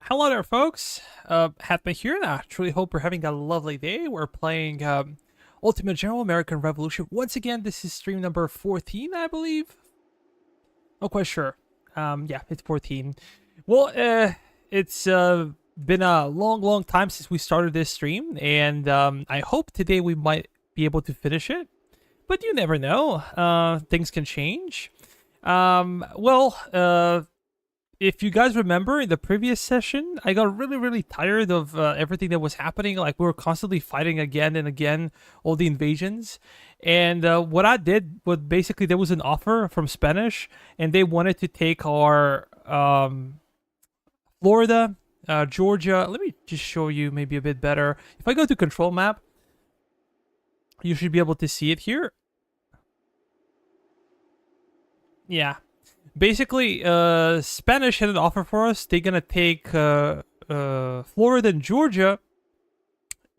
Hello there, folks. Hatman here, and I truly hope you're having a lovely day. We're playing Ultimate General American Revolution. Once again, this is stream number 14, I believe. Not quite sure. Yeah, it's 14. Well, it's been a long time since we started this stream, and I hope today we might be able to finish it. But you never know. Things can change. If you guys remember in the previous session, I got really tired of everything that was happening. Like, we were constantly fighting again and again, all the invasions. And what I did was basically there was an offer from Spanish, and they wanted to take our Florida, Georgia. Let me just show you maybe a bit better. If I go to control map, you should be able to see it here. Yeah, basically, Spanish had an offer for us. They're gonna take Florida and Georgia,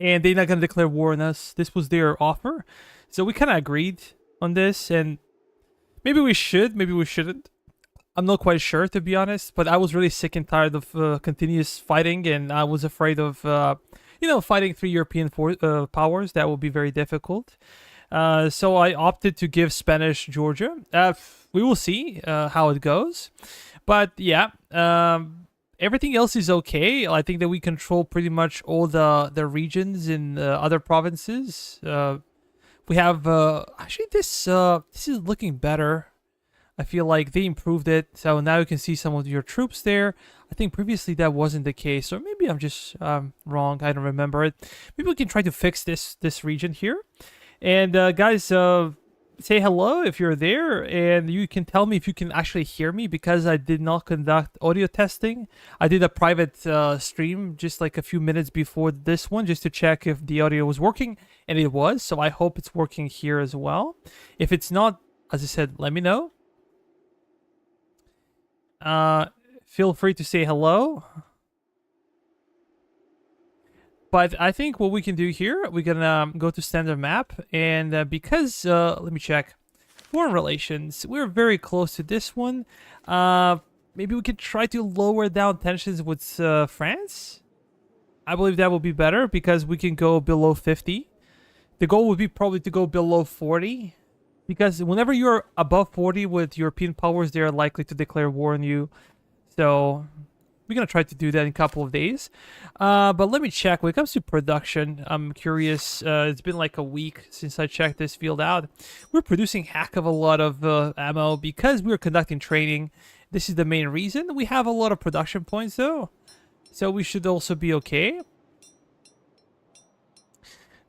and they're not gonna declare war on us. This was their offer, so we kind of agreed on this, and maybe we should, maybe we shouldn't. I'm not quite sure, to be honest, but I was really sick and tired of continuous fighting, and I was afraid of, fighting three European powers. That would be very difficult. So I opted to give Spanish Georgia. We will see how it goes. But yeah, everything else is okay. I think that we control pretty much all the regions in other provinces. We have actually this is looking better. I feel like they improved it, so now you can see some of your troops there. I think previously that wasn't the case, or maybe I'm just wrong. I don't remember it. Maybe we can try to fix this region here. And guys, say hello if you're there, and you can tell me if you can actually hear me, because I did not conduct audio testing. I did a private stream just like a few minutes before this one, just to check if the audio was working, and it was. So I hope it's working here as well. If it's not, as I said, let me know. Feel free to say hello. But I think what we can do here, we're gonna go to standard map, and because let me check, foreign relations, we're very close to this one. Maybe we could try to lower down tensions with France. I believe that will be better because we can go below 50. The goal would be probably to go below 40, because whenever you're above 40 with European powers, they're likely to declare war on you. So we're going to try to do that in a couple of days. But let me check. When it comes to production, I'm curious. It's been like a week since I checked this field out. We're producing heck of a lot of ammo because we're conducting training. This is the main reason. We have a lot of production points, though. So we should also be okay.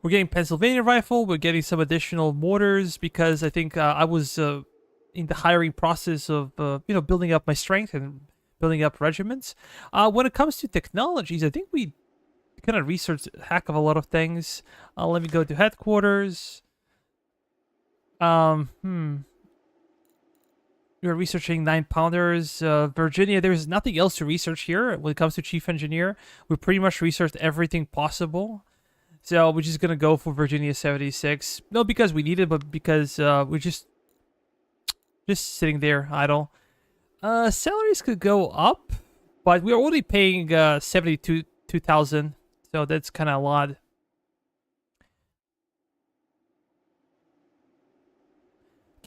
We're getting Pennsylvania rifle. We're getting some additional mortars because I think I was in the hiring process of, building up my strength and building up regiments. When it comes to technologies, I think we kind of researched a heck of a lot of things. Let me go to headquarters. We're researching 9-pounders. Virginia, there's nothing else to research here. When it comes to chief engineer, we pretty much researched everything possible. So we're just going to go for Virginia 76. Not because we need it, but because we're just sitting there idle. Salaries could go up, but we're only paying 72,000, so that's kind of a lot.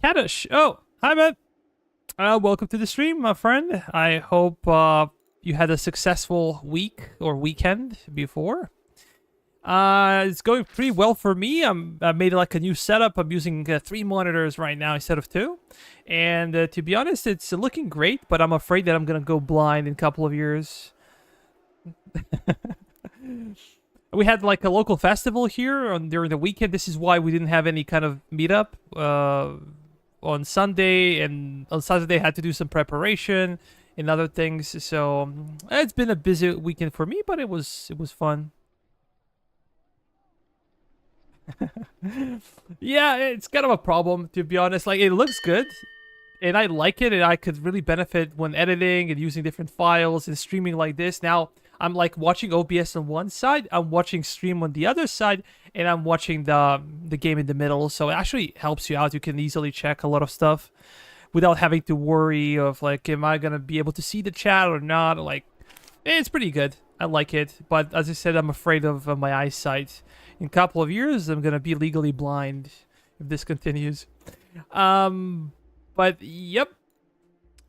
Kadish, oh, hi man. Welcome to the stream, my friend. I hope you had a successful week or weekend before. It's going pretty well for me. I made like a new setup. I'm using 3 monitors right now instead of 2. And to be honest, it's looking great, but I'm afraid that I'm going to go blind in a couple of years. We had like a local festival here during the weekend. This is why we didn't have any kind of meetup on Sunday, and on Saturday I had to do some preparation and other things. So it's been a busy weekend for me, but it was fun. Yeah, it's kind of a problem, to be honest. Like, it looks good and I like it, and I could really benefit when editing and using different files and streaming like this. Now I'm like watching OBS on one side, I'm watching stream on the other side, and I'm watching the game in the middle. So it actually helps you out. You can easily check a lot of stuff without having to worry of like, am I gonna be able to see the chat or not? Like, It's pretty good. I like it, but as I said, I'm afraid of my eyesight. In a couple of years, I'm gonna be legally blind if this continues. But yep.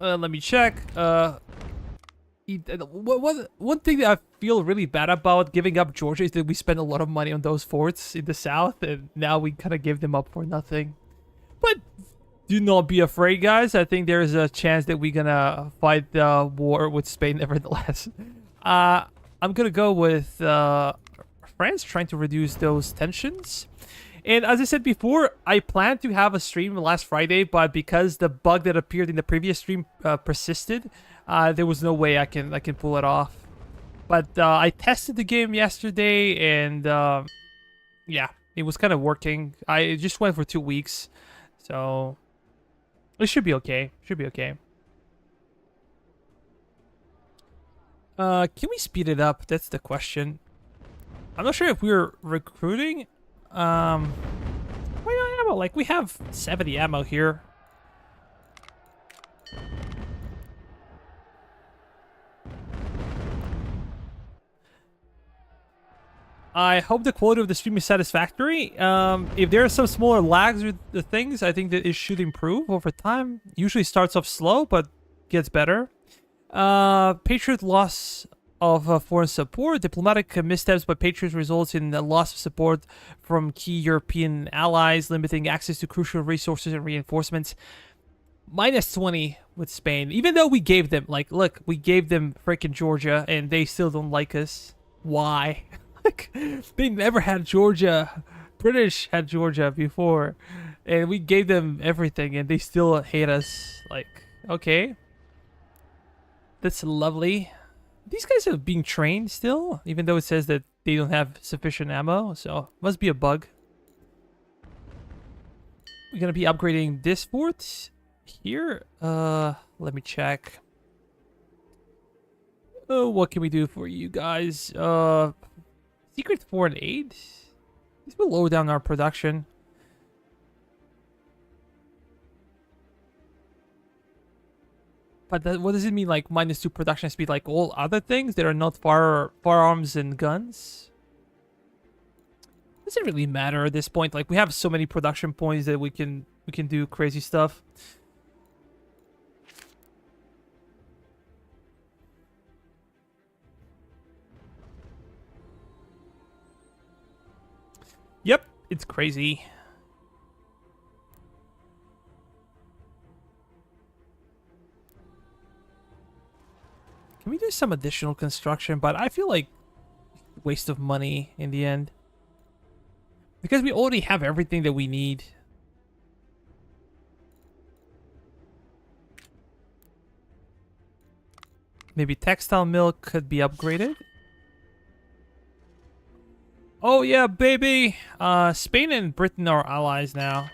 Let me check. One thing that I feel really bad about giving up Georgia is that we spent a lot of money on those forts in the south, and now we kind of give them up for nothing. But do not be afraid, guys. I think there's a chance that we're gonna fight the war with Spain nevertheless. I'm gonna go with France, trying to reduce those tensions. And as I said before, I planned to have a stream last Friday, but because the bug that appeared in the previous stream persisted, there was no way I can pull it off. But I tested the game yesterday, and yeah, it was kind of working. I just went for 2 weeks, so it should be okay. Should be okay. Can we speed it up? That's the question. I'm not sure if we're recruiting. Why not ammo? Like, we have 70 ammo here. I hope the quality of the stream is satisfactory. If there are some smaller lags with the things, I think that it should improve over time. Usually starts off slow, but gets better. Patriot loss of foreign support. Diplomatic missteps by Patriots results in the loss of support from key European allies, limiting access to crucial resources and reinforcements. -20 with Spain. Even though we gave them, like, look, we gave them freaking Georgia, and they still don't like us. Why? Like, they never had Georgia. British had Georgia before, and we gave them everything, and they still hate us. Like, okay. That's lovely. These guys are being trained still, even though it says that they don't have sufficient ammo, so must be a bug. We're gonna be upgrading this fort here. Let me check. Oh, what can we do for you guys? Secret foreign aid? This will lower down our production. But what does it mean, like -2 production speed, like all other things that are not firearms and guns? Doesn't really matter at this point. Like, we have so many production points that we can do crazy stuff. Yep, it's crazy. Can we do some additional construction? But I feel like waste of money in the end, because we already have everything that we need. Maybe textile mill could be upgraded. Oh yeah, baby! Spain and Britain are allies now.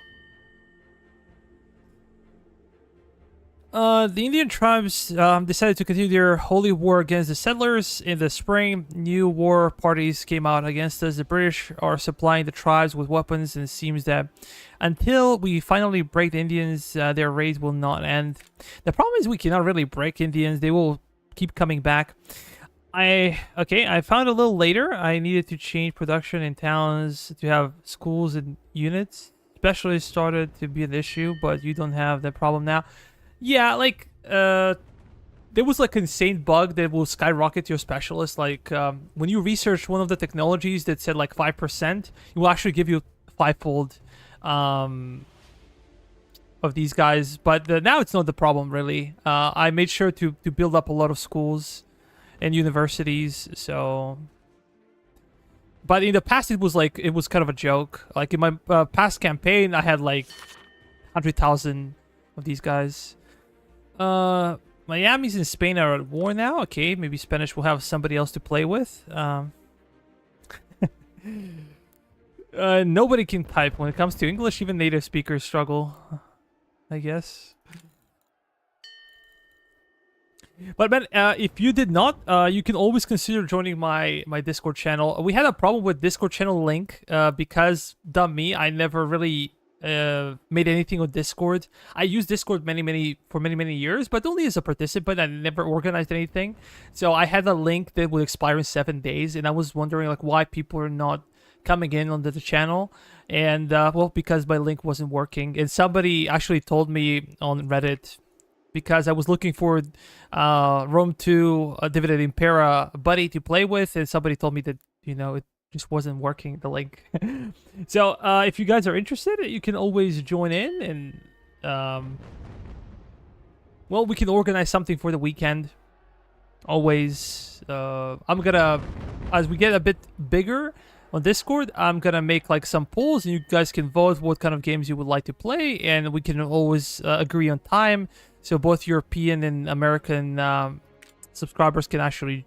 The Indian tribes decided to continue their holy war against the settlers in the spring. New war parties came out against us. The British are supplying the tribes with weapons, and it seems that until we finally break the Indians, their raids will not end. The problem is we cannot really break Indians. They will keep coming back. I found a little later. I needed to change production in towns to have schools and units. Specialists started to be an issue, but you don't have that problem now. Yeah, like, there was like an insane bug that will skyrocket your specialist. Like, when you research one of the technologies that said like 5%, it will actually give you fivefold of these guys. But now it's not the problem, really. I made sure to build up a lot of schools and universities, so... But in the past, it was kind of a joke. Like, in my past campaign, I had like 100,000 of these guys. Miami's and Spain are at war now. Okay, maybe Spanish will have somebody else to play with. Nobody can type when it comes to English. Even native speakers struggle, I guess. But man, if you did not, you can always consider joining my Discord channel. We had a problem with Discord channel link because, dumb me, I never really made anything on Discord. I used Discord for many years, but only as a participant. I never organized anything. So I had a link that would expire in 7 days, and I was wondering like why people are not coming in onto the channel. And well, because my link wasn't working. And somebody actually told me on Reddit, because I was looking for Rome 2 Dividend Impera buddy to play with, and somebody told me that it just wasn't working, the link. So if you guys are interested, you can always join in, and well, we can organize something for the weekend. Always. I'm gonna, as we get a bit bigger on Discord, I'm gonna make like some polls, and you guys can vote what kind of games you would like to play, and we can always agree on time, so both European and American subscribers can actually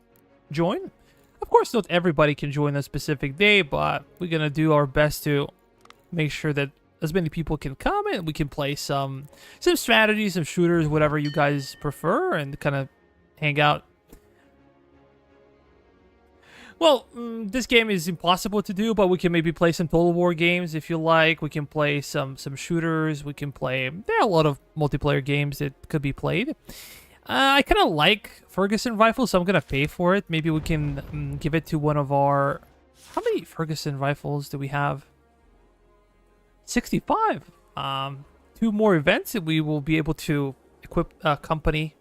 join. Of course, not everybody can join a specific day, but we're gonna do our best to make sure that as many people can come, and we can play some strategies, some shooters, whatever you guys prefer, and kind of hang out. Well, this game is impossible to do, but we can maybe play some Total War games if you like. We can play some shooters. We can play. There are a lot of multiplayer games that could be played. I kind of like Ferguson rifles, so I'm gonna pay for it. Maybe we can give it to one of our. How many Ferguson rifles do we have? 65. 2 more events, and we will be able to equip a company.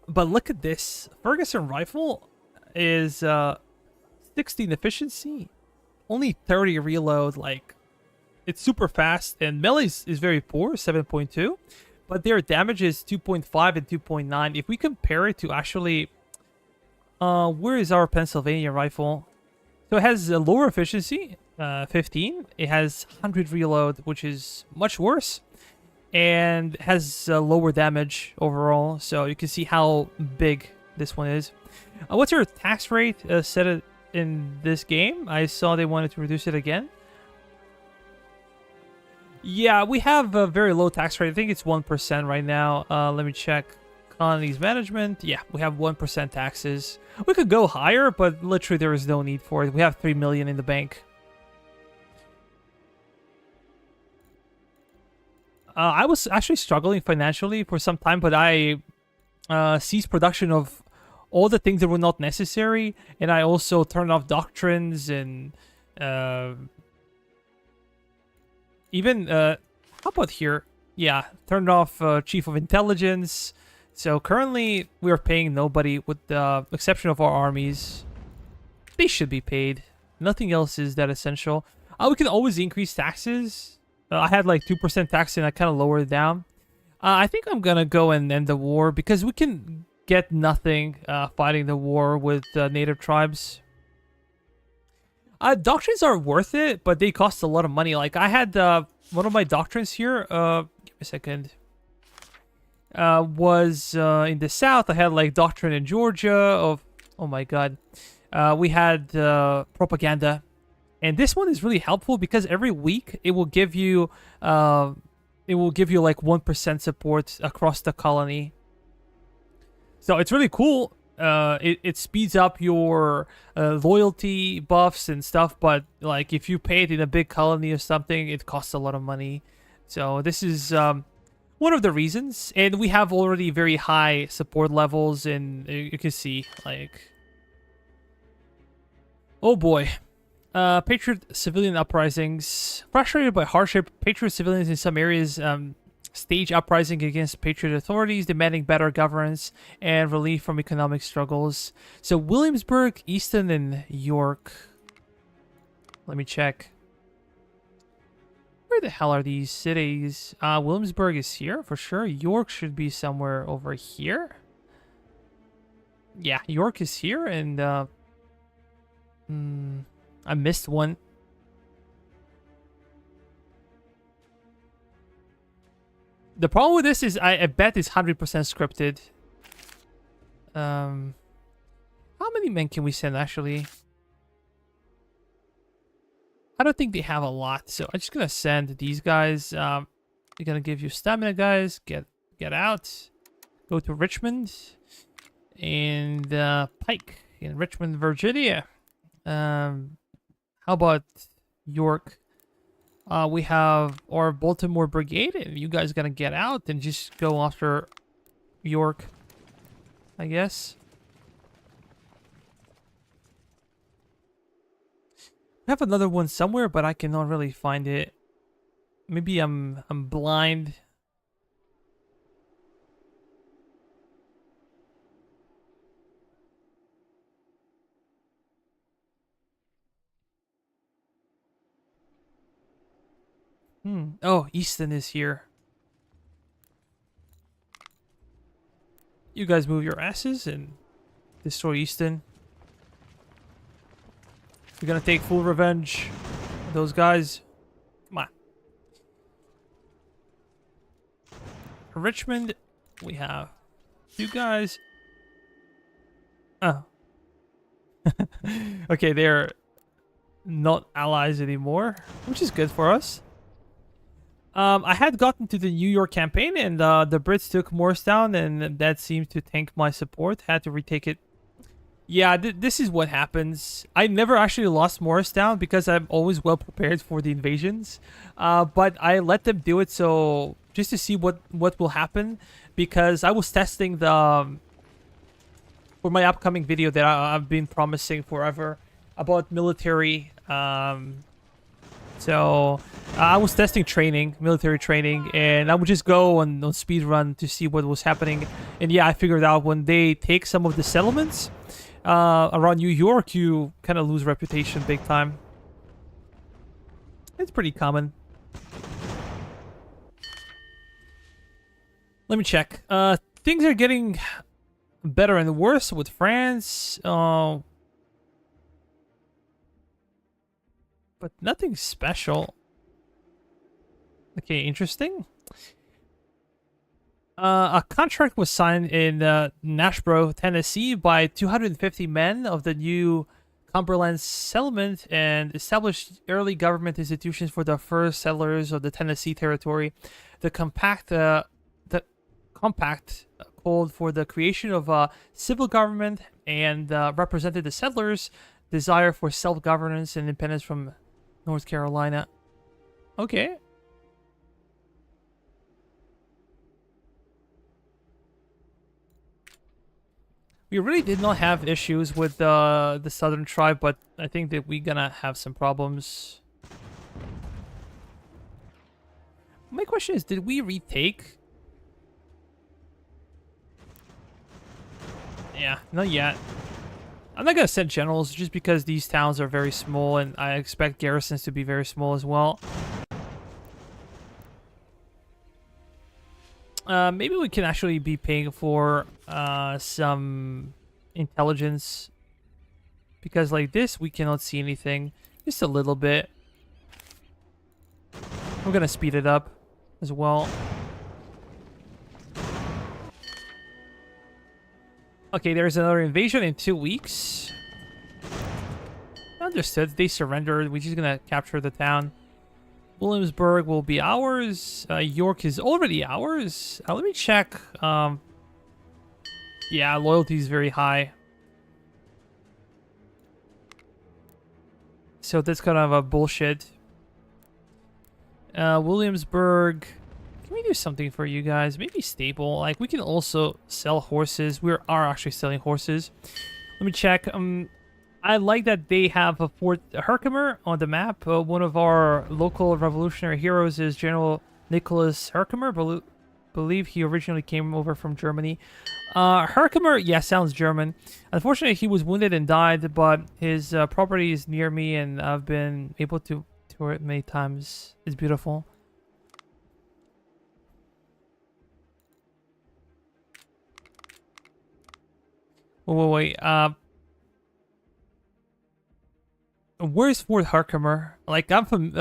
But look at this. Ferguson rifle is 16 efficiency, only 30 reload. Like, it's super fast, and melee is very poor, 7.2, but their damage is 2.5 and 2.9. If we compare it to actually, where is our Pennsylvania rifle? So it has a lower efficiency, 15. It has 100 reload, which is much worse, and has lower damage overall. So you can see how big this one is. What's your tax rate set it in this game? I saw they wanted to reduce it again. Yeah, we have a very low tax rate. I think it's 1% right now. Let me check. Colonies management. Yeah, we have 1% taxes. We could go higher, but literally there is no need for it. We have 3 million in the bank. I was actually struggling financially for some time, but I ceased production of all the things that were not necessary, and I also turned off doctrines and even how about here? Yeah, turned off Chief of Intelligence. So currently we are paying nobody, with the exception of our armies. They should be paid. Nothing else is that essential. We can always increase taxes. I had like 2% tax, and I kind of lowered it down. I think I'm gonna go and end the war, because we can get nothing fighting the war with native tribes. Doctrines are worth it, but they cost a lot of money. Like, I had one of my doctrines here. Give me a second. Was in the south. I had like doctrine in Georgia of. Oh my god. We had propaganda, and this one is really helpful because every week it will give you like 1% support across the colony. So it's really cool. It speeds up your loyalty buffs and stuff, but like if you pay it in a big colony or something, it costs a lot of money. So this is one of the reasons, and we have already very high support levels, and you can see like, oh boy. Patriot civilian uprisings. Frustrated by hardship, Patriot civilians in some areas stage uprising against Patriot authorities, demanding better governance and relief from economic struggles. So Williamsburg, Easton, and York. Let me check. Where the hell are these cities? Williamsburg is here for sure. York should be somewhere over here. Yeah, York is here, and I missed one. The problem with this is I bet it's 100% scripted. How many men can we send, actually? I don't think they have a lot, so I'm just gonna send these guys. They're gonna give you stamina, guys. Get out. Go to Richmond and Pike in Richmond, Virginia. How about York. We have our Baltimore Brigade, and you guys gonna get out and just go after York, I guess. I have another one somewhere, but I cannot really find it. Maybe I'm blind. Oh, Easton is here. You guys move your asses and destroy Easton. We're gonna take full revenge. Those guys. Come on. Richmond, we have you guys. Oh. Okay, they're not allies anymore, which is good for us. I had gotten to the New York campaign, and the Brits took Morristown, and that seemed to tank my support. Had to retake it. Yeah, this is what happens. I never actually lost Morristown because I'm always well prepared for the invasions. But I let them do it so just to see what will happen, because I was testing the for my upcoming video that I've been promising forever about military. So I was testing military training, and I would just go on speed run to see what was happening. And yeah, I figured out when they take some of the settlements around New York, you kind of lose reputation big time. It's pretty common. Let me check. Things are getting better and worse with France. But nothing special. Okay, interesting. A contract was signed in Nashboro, Tennessee by 250 men of the New Cumberland settlement and established early government institutions for the first settlers of the Tennessee territory. The compact called for the creation of a civil government and represented the settlers' desire for self-governance and independence from North Carolina. Okay. We really did not have issues with the southern tribe, but I think that we're gonna have some problems. My question is, did we retake? Yeah, not yet. I'm not gonna send generals just because these towns are very small, and I expect garrisons to be very small as well. Maybe we can actually be paying for some intelligence, because like this we cannot see anything, just a little bit. We're gonna speed it up as well. Okay, there's another invasion in 2 weeks. Understood. They surrendered. We're just gonna capture the town. Williamsburg will be ours. York is already ours. Let me check. Yeah, loyalty is very high. So that's kind of a bullshit. Williamsburg. Can we do something for you guys? Maybe stable. Like, we can also sell horses. We are actually selling horses. Let me check. I like that they have a Fort Herkimer on the map. One of our local revolutionary heroes is General Nicholas Herkimer. Believe he originally came over from Germany. Herkimer, yeah, sounds German. Unfortunately, he was wounded and died, but his property is near me, and I've been able to tour it many times. It's beautiful. Wait. Where's Fort Herkimer? Like, I'm from,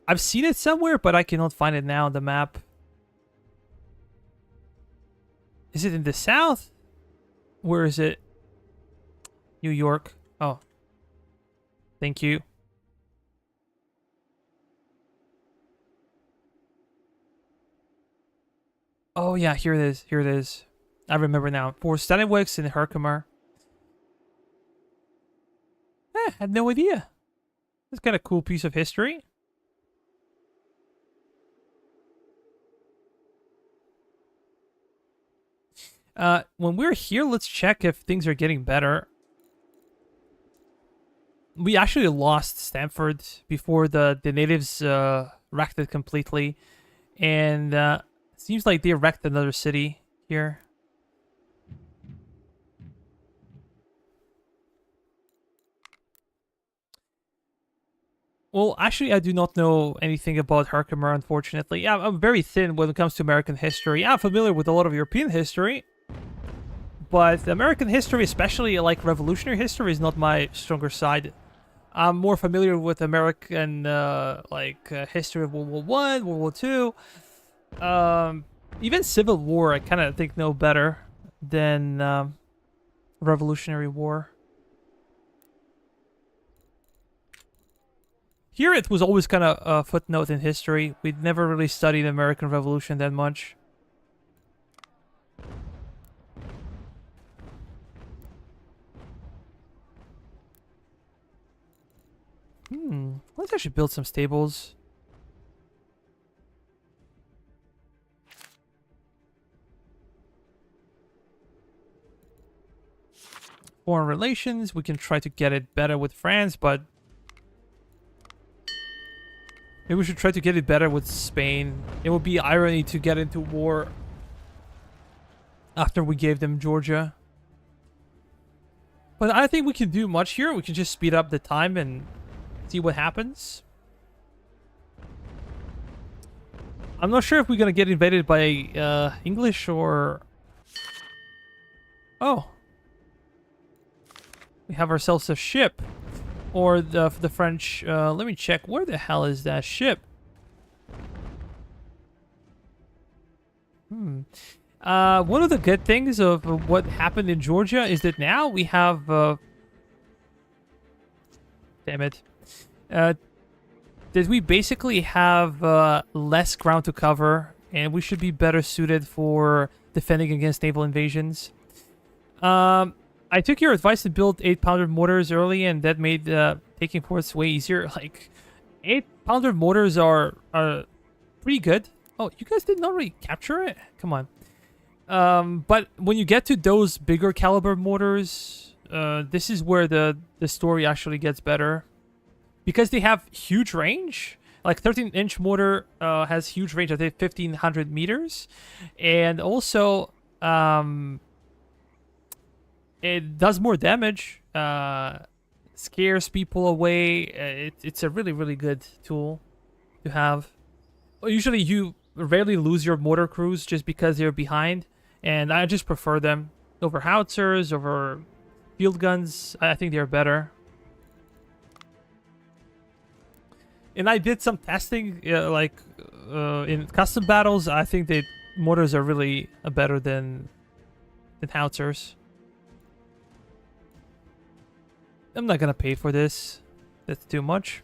I've seen it somewhere, but I cannot find it now on the map. Is it in the south? Where is it? New York. Oh. Thank you. Oh, yeah, here it is. Here it is. I remember now. Fort Stanwix and Herkimer. I had no idea. It's kind of cool piece of history. When we're here, let's check if things are getting better. We actually lost Stamford before the natives wrecked it completely. And it seems like they wrecked another city here. Well, actually, I do not know anything about Herkimer, unfortunately. Yeah, I'm very thin when it comes to American history. I'm familiar with a lot of European history. But American history, especially like revolutionary history, is not my stronger side. I'm more familiar with American history of World War One, World War Two, even Civil War. I kind of think know better than Revolutionary War. Here, it was always kind of a footnote in history. We'd never really studied American Revolution that much. Let's actually build some stables. Foreign relations, we can try to get it better with France, but maybe we should try to get it better with Spain. It would be irony to get into war after we gave them Georgia. But I don't think we can do much here. We can just speed up the time and see what happens. I'm not sure if we're gonna get invaded by English or... Oh. We have ourselves a ship. Or the French... let me check. Where the hell is that ship? One of the good things of what happened in Georgia is that now we have... damn it. That we basically have less ground to cover, and we should be better suited for defending against naval invasions. I took your advice to build 8-pounder mortars early, and that made taking forts way easier. Like, 8-pounder mortars are pretty good. Oh, you guys didn't already capture it? Come on. But when you get to those bigger caliber mortars, this is where the story actually gets better. Because they have huge range. Like 13-inch mortar has huge range, I think 1,500 meters. And also, it does more damage. Scares people away. It's a really, really good tool to have. Usually you rarely lose your mortar crews just because they're behind. And I just prefer them over howitzers, over field guns. I think they're better. And I did some testing, in custom battles. I think that mortars are really better than howitzers. I'm not gonna pay for this. That's too much.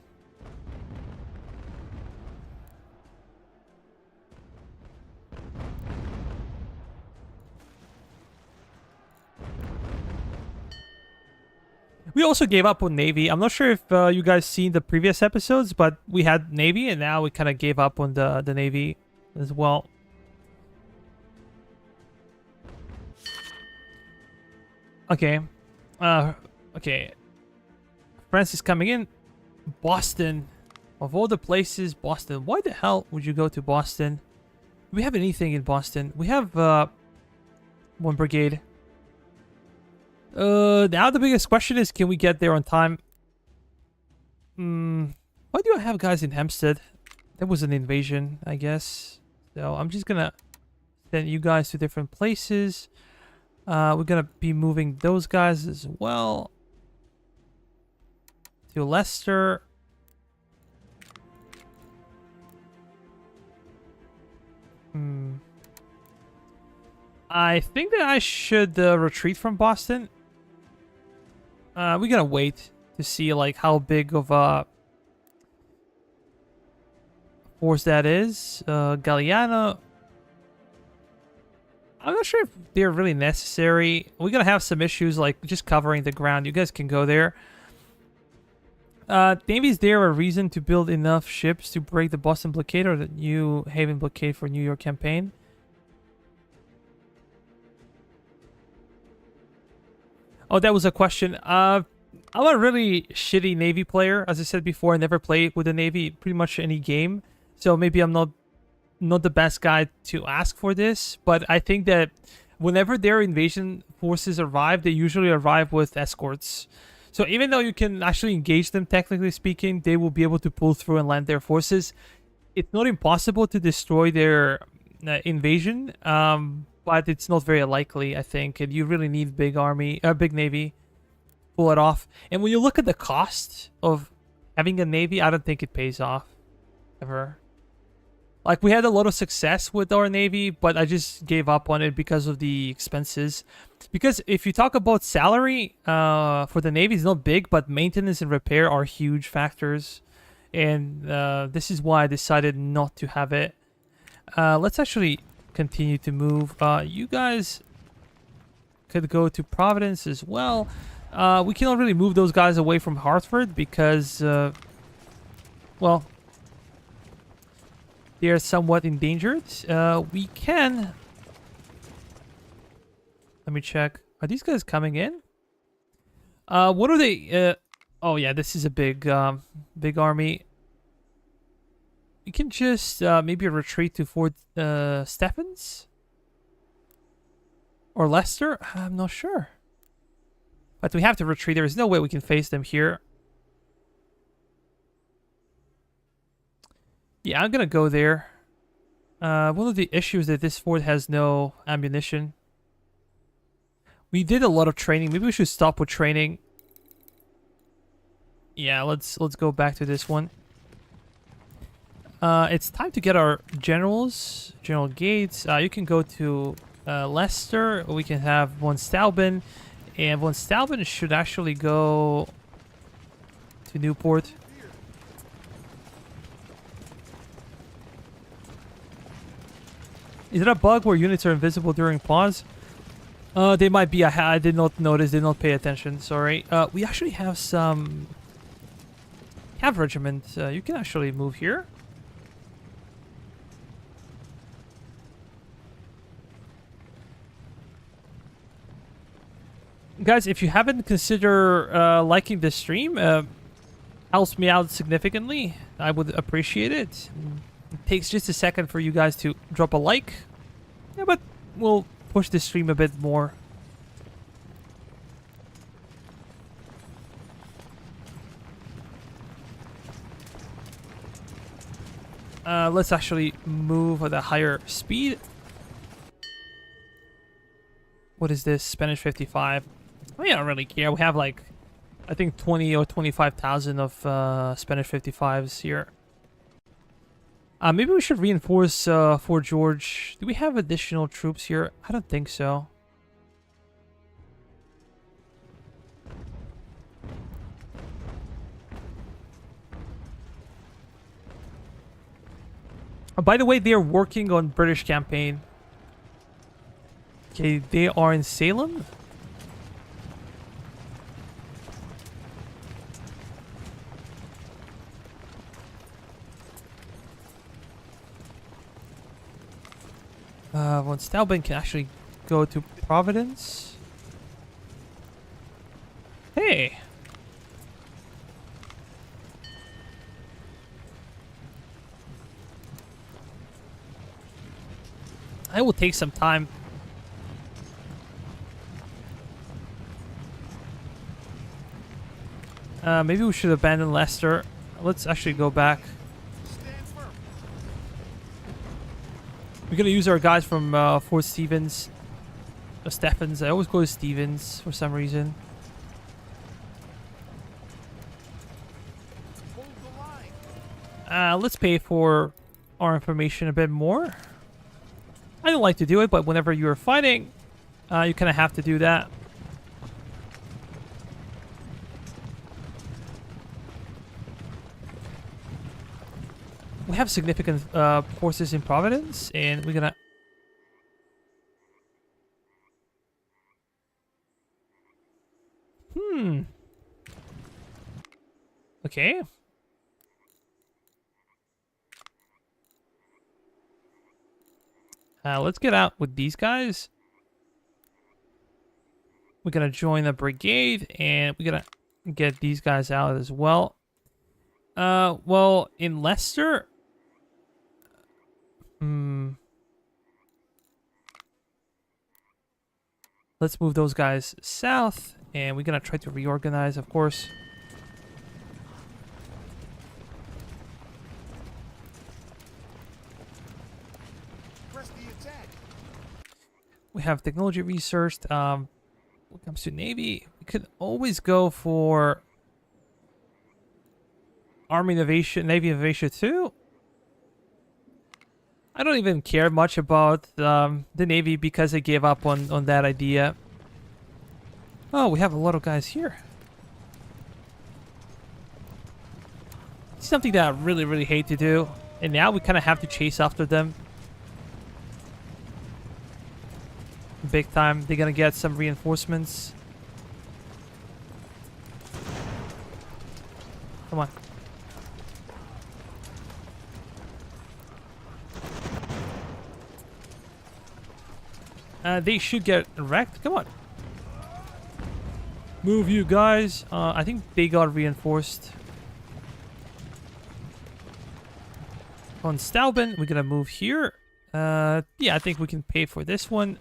We also gave up on Navy. I'm not sure if you guys seen the previous episodes, but we had Navy, and now we kind of gave up on the Navy as well. Okay. Okay. France is coming in. Boston. Of all the places, Boston. Why the hell would you go to Boston? Do we have anything in Boston? We have one brigade. Now the biggest question is, can we get there on time? Why do I have guys in Hempstead? That was an invasion, I guess. So I'm just gonna send you guys to different places. We're gonna be moving those guys as well to Leicester. I think that I should retreat from Boston. We're gonna wait to see like how big of a force that is. Galliano. I'm not sure if they're really necessary. We're gonna have some issues like just covering the ground. You guys can go there. Navy's there a reason to build enough ships to break the Boston blockade or the New Haven blockade for New York campaign? Oh, that was a question. I'm a really shitty Navy player. As I said before, I never play with the Navy pretty much any game. So maybe I'm not the best guy to ask for this, but I think that whenever their invasion forces arrive, they usually arrive with escorts. So even though you can actually engage them, technically speaking, they will be able to pull through and land their forces. It's not impossible to destroy their invasion, but it's not very likely, I think. And you really need big army, big navy, to pull it off. And when you look at the cost of having a navy, I don't think it pays off ever. Like, we had a lot of success with our navy, but I just gave up on it because of the expenses. Because if you talk about salary for the navy, it's not big, but maintenance and repair are huge factors. And this is why I decided not to have it. Let's actually continue to move. You guys could go to Providence as well. We cannot really move those guys away from Hartford because, well, they are somewhat endangered. We can... Let me check. Are these guys coming in? What are they? Oh yeah, this is a big, big army. We can just maybe retreat to Fort Stephens or Leicester. I'm not sure, but we have to retreat. There is no way we can face them here. Yeah, I'm gonna go there. One of the issues is that this fort has no ammunition. We did a lot of training. Maybe we should stop with training. Yeah, let's go back to this one. It's time to get our generals. General Gates. You can go to Leicester. We can have von Steuben. And von Steuben should actually go to Newport. Is it a bug where units are invisible during pause? They might be. I did not notice. Did not pay attention. Sorry. We actually have some cav regiment. You can actually move here. Guys, if you haven't considered liking this stream, helps me out significantly. I would appreciate it. It takes just a second for you guys to drop a like. Yeah, but we'll push the stream a bit more. Let's actually move at a higher speed. What is this? Spanish 55. I don't really care. We have like, I think 20 or 25,000 of Spanish 55s here. Maybe we should reinforce Fort George. Do we have additional troops here? I don't think so. By the way, they are working on British campaign. Okay, they are in Salem. Von Steuben can actually go to Providence. Hey! I will take some time. Maybe we should abandon Leicester. Let's actually go back. We're gonna use our guys from Fort Stephens. Stephens. I always go to Stevens for some reason. Let's pay for our information a bit more. I don't like to do it, but whenever you're fighting, you kind of have to do that. We have significant forces in Providence, and we're gonna... Okay. Let's get out with these guys. We're gonna join the brigade, and we're gonna get these guys out as well. Well, in Leicester... Let's move those guys south, and we're gonna try to reorganize, of course. Press the attack. We have technology researched. When it comes to Navy, we could always go for Army Innovation, Navy Innovation 2. I don't even care much about the Navy because I gave up on that idea. Oh, we have a lot of guys here. Something that I really, really hate to do. And now we kind of have to chase after them. Big time. They're going to get some reinforcements. Come on. They should get wrecked. Come on. Move, you guys. I think they got reinforced. On Stauben, we're gonna move here. Yeah, I think we can pay for this one.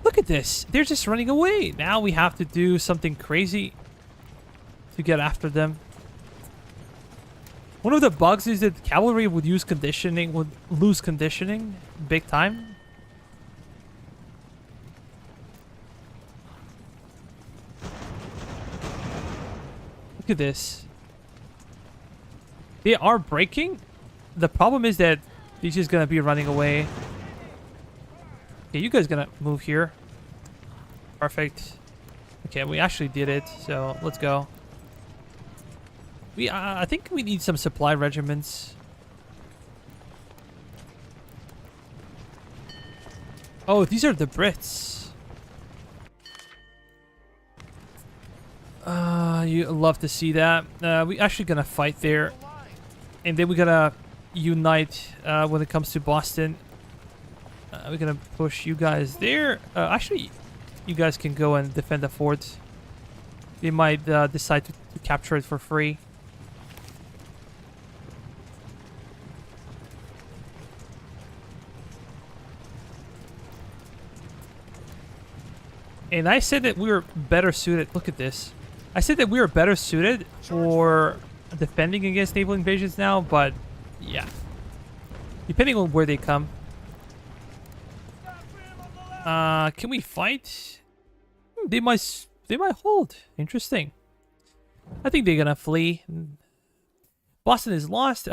Look at this. They're just running away. Now we have to do something crazy to get after them. One of the bugs is that cavalry would lose conditioning big time. Look at this. They are breaking. The problem is that they're just gonna be running away. Okay, you guys gonna move here. Perfect. Okay, we actually did it, so let's go. I think we need some supply regiments. Oh, these are the Brits. You love to see that. We actually gonna fight there, and then we're gonna unite when it comes to Boston. We're gonna push you guys there. Actually, you guys can go and defend the fort. They might decide to capture it for free. And I said that we were better suited. Look at this. I said that we were better suited for defending against naval invasions now, but yeah. Depending on where they come. Can we fight? They might hold. Interesting. I think they're gonna flee. Boston is lost.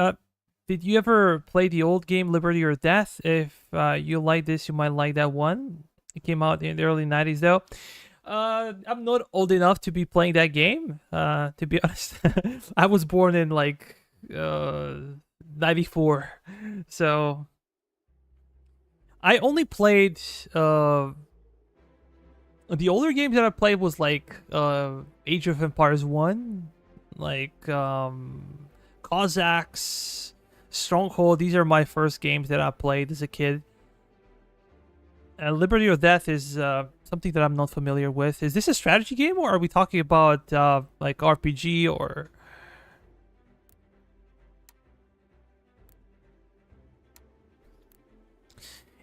Did you ever play the old game Liberty or Death? If you like this, you might like that one. It came out in the early 90s, though. I'm not old enough to be playing that game, to be honest. I was born in, like, 94. So, I only played... the older games that I played was, like, Age of Empires 1. Like, Cossacks, Stronghold. These are my first games that I played as a kid. Liberty or Death is something that I'm not familiar with. Is this a strategy game, or are we talking about like RPG or?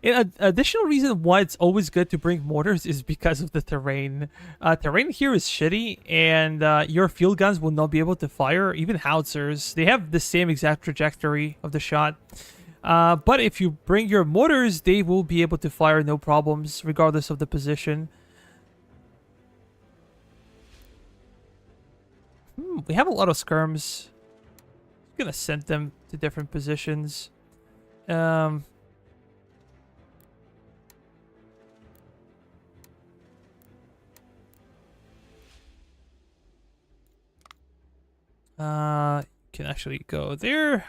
An additional reason why it's always good to bring mortars is because of the terrain. Terrain here is shitty, and your field guns will not be able to fire. Even howitzers, they have the same exact trajectory of the shot. But if you bring your mortars, they will be able to fire no problems, regardless of the position. We have a lot of skirms. I'm gonna send them to different positions. You can actually go there.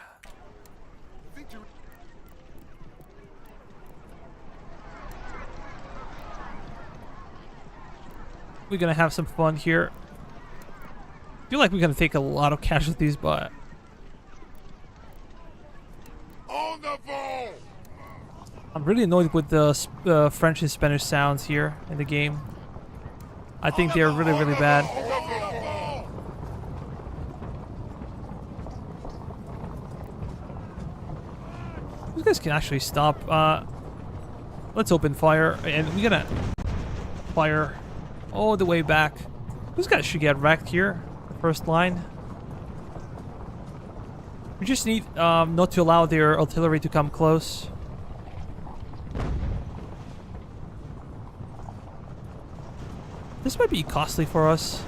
We're gonna have some fun here. feel like we're gonna take a lot of casualties, but En avant! I'm really annoyed with the French and Spanish sounds here in the game. I think they're really, really bad. These guys can actually stop. Let's open fire, and we're gonna fire all the way back. These guys should get wrecked here. The first line. We just need not to allow their artillery to come close. This might be costly for us,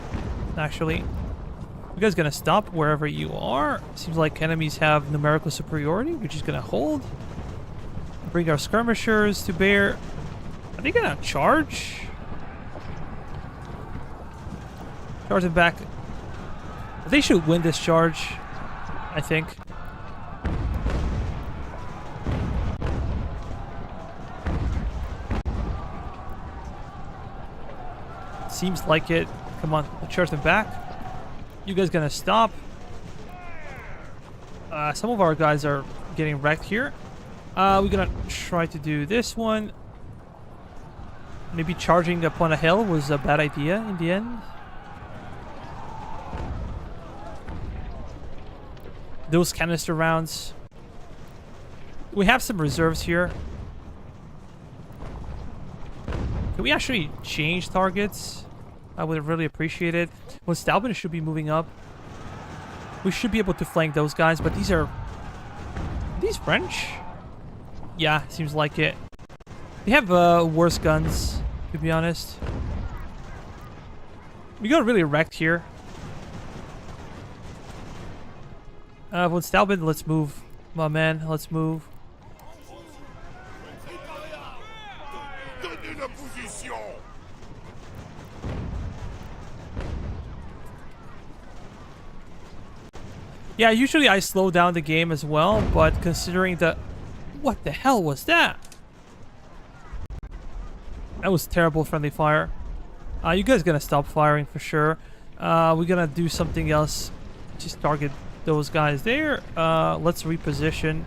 actually. You guys gonna stop wherever you are. Seems like enemies have numerical superiority. We're just gonna hold. Bring our skirmishers to bear. Are they gonna charge? Charge them back. They should win this charge, I think. Seems like it. Come on, let's charge them back. You guys gonna stop? Some of our guys are getting wrecked here. We're gonna try to do this one. Maybe charging upon a hill was a bad idea in the end. Those canister rounds. We have some reserves here. Can we actually change targets? I would really appreciate it. Well, Staubin should be moving up. We should be able to flank those guys, but these French? Yeah, seems like it. They have worse guns, to be honest. We got really wrecked here. Von Staubin, let's move. My man, let's move. Tenez la position! Yeah, usually I slow down the game as well, but considering the... What the hell was that? That was terrible friendly fire. You guys gonna stop firing for sure. We're gonna do something else. Just target those guys there. Let's reposition.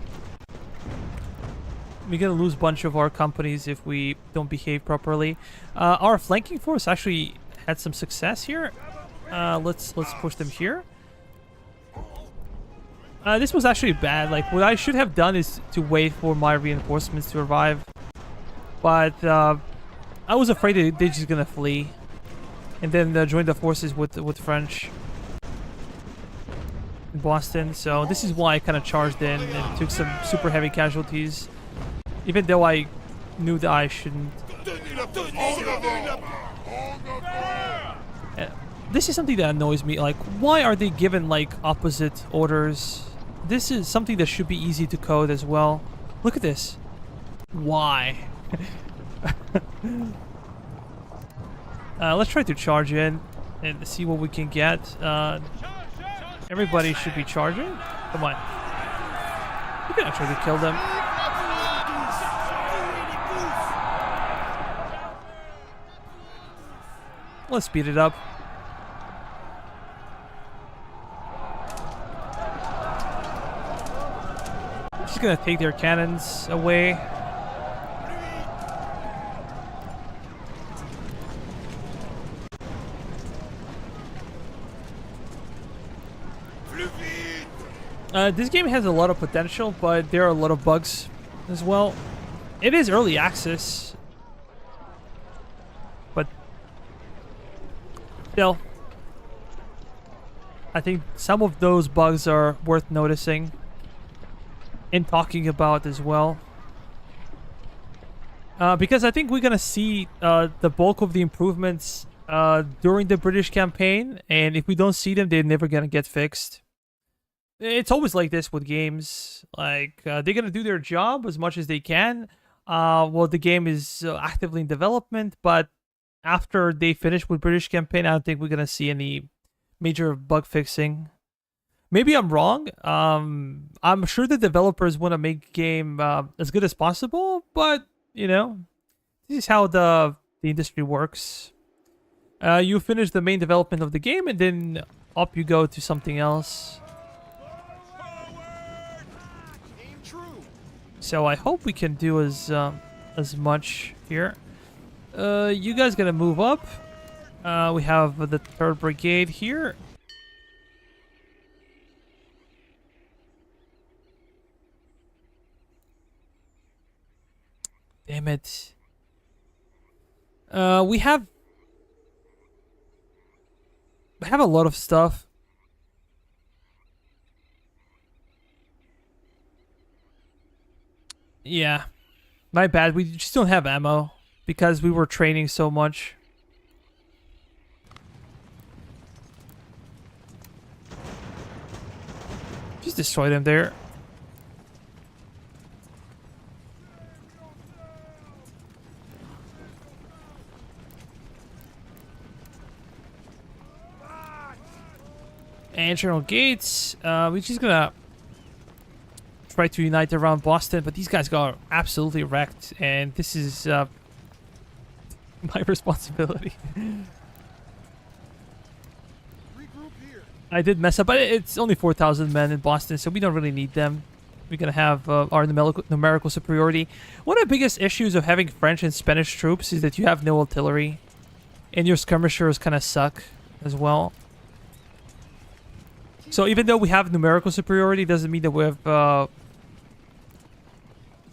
We're gonna lose a bunch of our companies if we don't behave properly. Our flanking force actually had some success here. Let's push them here. This was actually bad. Like, what I should have done is to wait for my reinforcements to arrive. But I was afraid they're just gonna flee, and then join the forces with French in Boston. So this is why I kind of charged in and took some super heavy casualties, even though I knew that I shouldn't. Tenez la position! This is something that annoys me. Like, why are they given like opposite orders? This is something that should be easy to code as well. Look at this. Why? Let's try to charge in and see what we can get. Everybody should be charging. Come on. We're gonna try to kill them. Let's speed it up. Just gonna take their cannons away. This game has a lot of potential, but there are a lot of bugs as well. It is early access, but still, I think some of those bugs are worth noticing and talking about as well. Because I think we're gonna see the bulk of the improvements during the British campaign, and if we don't see them, they're never gonna get fixed. It's always like this with games. Like, they're gonna do their job as much as they can. Well, the game is actively in development, but after they finish with British campaign, I don't think we're gonna see any major bug fixing. Maybe I'm wrong. I'm sure the developers want to make the game as good as possible, but you know, this is how the industry works. You finish the main development of the game, and then up you go to something else. Aim true. So I hope we can do as much here. You guys gonna move up. We have the 3rd Brigade here. Damn it. We have a lot of stuff. Yeah. My bad. We just don't have ammo because we were training so much. Just destroy them there. And General Gates, we're just gonna try to unite around Boston, but these guys got absolutely wrecked, and this is my responsibility. Regroup here. I did mess up, but it's only 4,000 men in Boston, so we don't really need them. We're gonna have our numerical superiority. One of the biggest issues of having French and Spanish troops is that you have no artillery, and your skirmishers kind of suck as well. So even though we have numerical superiority, doesn't mean that we have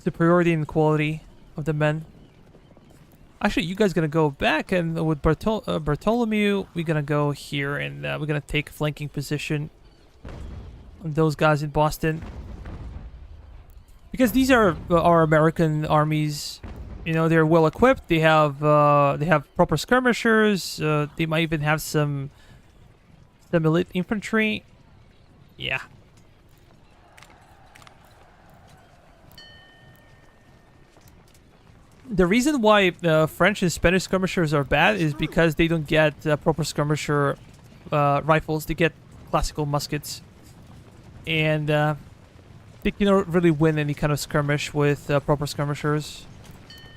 superiority in quality of the men. Actually, you guys gonna go back, and with Bartholomew, we're gonna go here, and we're gonna take flanking position on those guys in Boston, because these are our American armies. You know, they're well equipped. They have proper skirmishers. They might even have some elite infantry. Yeah. The reason why French and Spanish skirmishers are bad is because they don't get proper skirmisher rifles. They get classical muskets. And they cannot really win any kind of skirmish with proper skirmishers.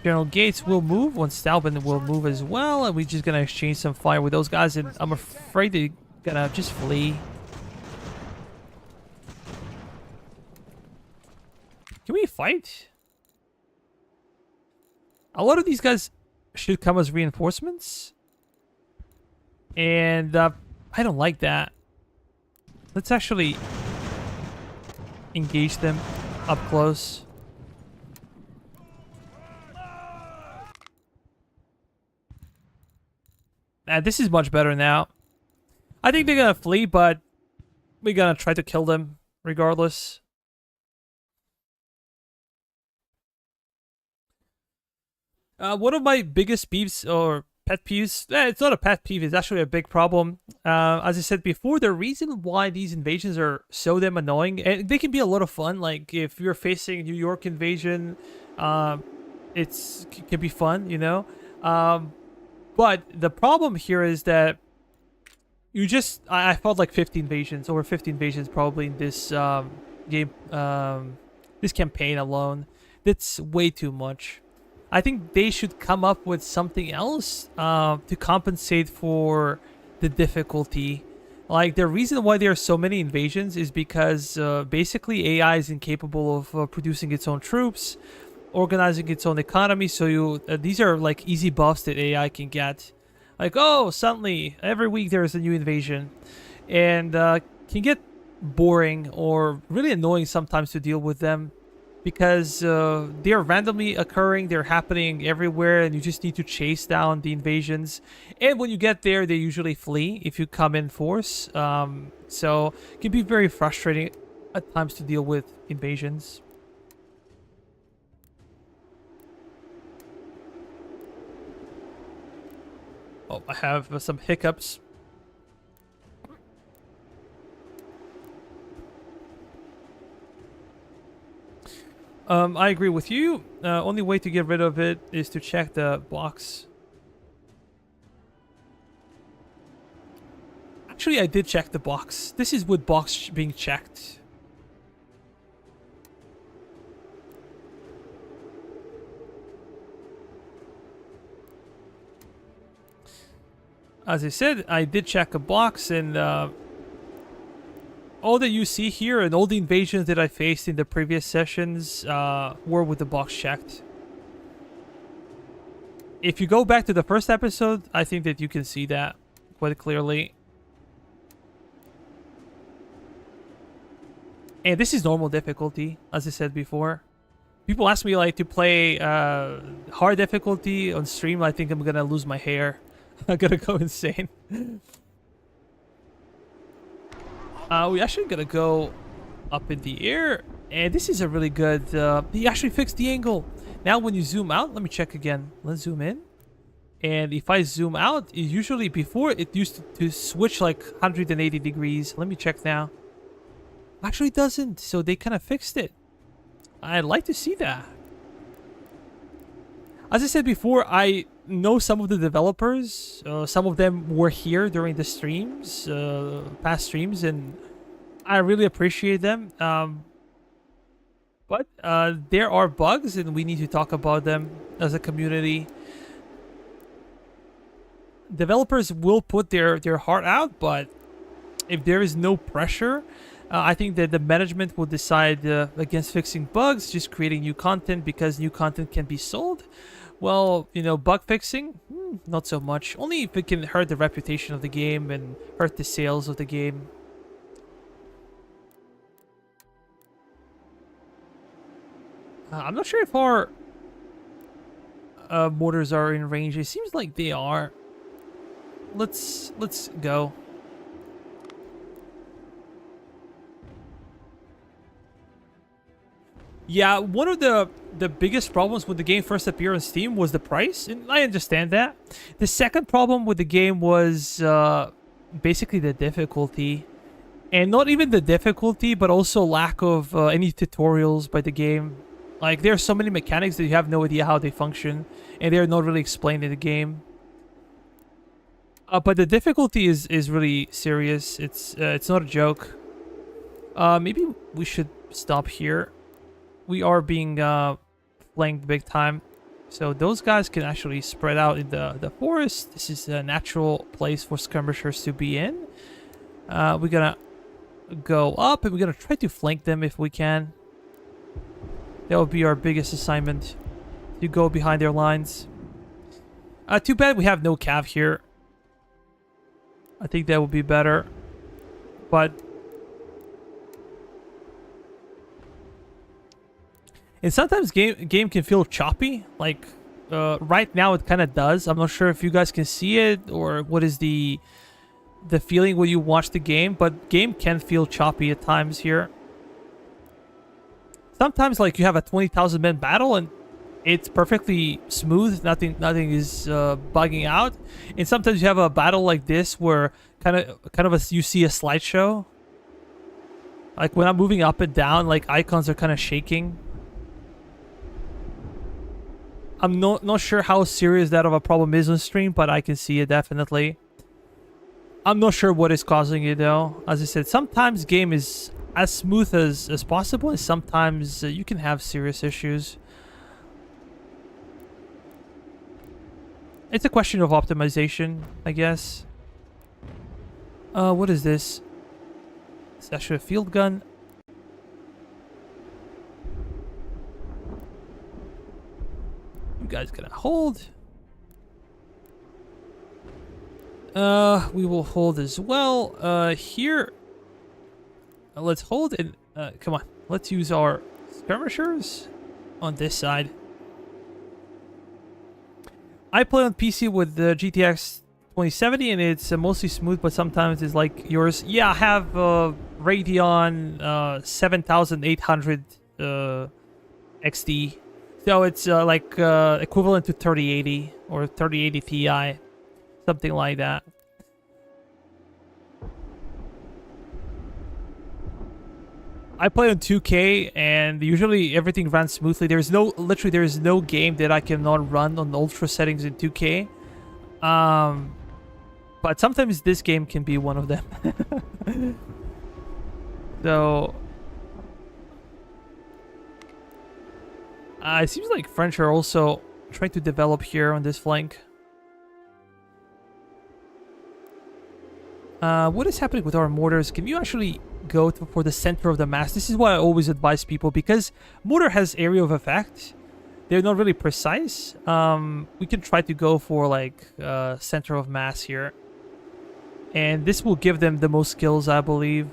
General Gates will move. Von Stauben will move as well. And we're just going to exchange some fire with those guys. And I'm afraid they're going to just flee. Can we fight? A lot of these guys should come as reinforcements. And I don't like that. Let's actually engage them up close. This is much better now. I think they're gonna flee, but we're gonna try to kill them regardless. One of my biggest beefs or pet peeves, it's not a pet peeve, it's actually a big problem. As I said before, the reason why these invasions are so damn annoying, and they can be a lot of fun, like if you're facing New York invasion, it can be fun, you know? But the problem here is that I felt like 50 invasions, over 50 invasions probably in this game, this campaign alone. That's way too much. I think they should come up with something else to compensate for the difficulty. Like, the reason why there are so many invasions is because basically AI is incapable of producing its own troops, organizing its own economy. So these are like easy buffs that AI can get. Like, oh, suddenly every week there's a new invasion, and can get boring or really annoying sometimes to deal with them. Because they're randomly occurring, they're happening everywhere, and you just need to chase down the invasions. And when you get there, they usually flee if you come in force. So it can be very frustrating at times to deal with invasions. Oh, I have some hiccups. I agree with you. Only way to get rid of it is to check the box. Actually, I did check the box. This is with box being checked. As I said, I did check a box, and all that you see here and all the invasions that I faced in the previous sessions were with the box checked. If you go back to the first episode, I think that you can see that quite clearly. And this is normal difficulty, as I said before. People ask me like to play hard difficulty on stream. I think I'm gonna lose my hair. I'm gonna go insane. We actually gonna go up in the air, and this is a really good. He actually fixed the angle. Now, when you zoom out, let me check again. Let's zoom in, and if I zoom out, it usually before it used to switch like 180 degrees. Let me check now. Actually, it doesn't. So they kind of fixed it. I'd like to see that. As I said before, I know some of the developers. Some of them were here during the streams, past streams, and I really appreciate them. But there are bugs, and we need to talk about them as a community. Developers will put their heart out, but if there is no pressure, I think that the management will decide against fixing bugs, just creating new content because new content can be sold. Well, you know, bug fixing, not so much. Only if it can hurt the reputation of the game and hurt the sales of the game. I'm not sure if our mortars are in range. It seems like they are. Let's go. Yeah, one of the biggest problems when the game first appeared on Steam was the price, and I understand that. The second problem with the game was basically the difficulty. And not even the difficulty, but also lack of any tutorials by the game. Like, there are so many mechanics that you have no idea how they function, and they're not really explained in the game. But the difficulty is really serious. It's not a joke. Maybe we should stop here. We are being flanked big time, so those guys can actually spread out in the forest. This is a natural place for skirmishers to be in. We're gonna go up, and we're gonna try to flank them if we can. That would be our biggest assignment, to go behind their lines. Too bad we have no cav here. I think that would be better, but and sometimes game can feel choppy. Like right now, it kind of does. I'm not sure if you guys can see it or what is the feeling when you watch the game, but game can feel choppy at times here. Sometimes, like, you have a 20,000 man battle and it's perfectly smooth. Nothing is bugging out. And sometimes you have a battle like this where kind of you see a slideshow. Like when I'm moving up and down, like icons are kind of shaking. I'm not sure how serious that of a problem is on stream, but I can see it definitely. I'm not sure what is causing it though. As I said, sometimes game is as smooth as possible, and sometimes you can have serious issues. It's a question of optimization, I guess. What is this? It's actually a field gun. You guys gonna hold. We will hold as well. Here. Let's hold and come on. Let's use our skirmishers on this side. I play on PC with the GTX 2070 and it's mostly smooth, but sometimes it's like yours. Yeah, I have Radeon 7800 XD. So it's like equivalent to 3080 or 3080 Ti. Something like that. I play on 2K and usually everything runs smoothly. Literally there is no game that I cannot run on ultra settings in 2K. But sometimes this game can be one of them. So it seems like French are also trying to develop here on this flank. What is happening with our mortars? Can you actually go for the center of the mass? This is what I always advise people, because mortar has area of effect. They're not really precise. We can try to go for like center of mass here. And this will give them the most kills, I believe.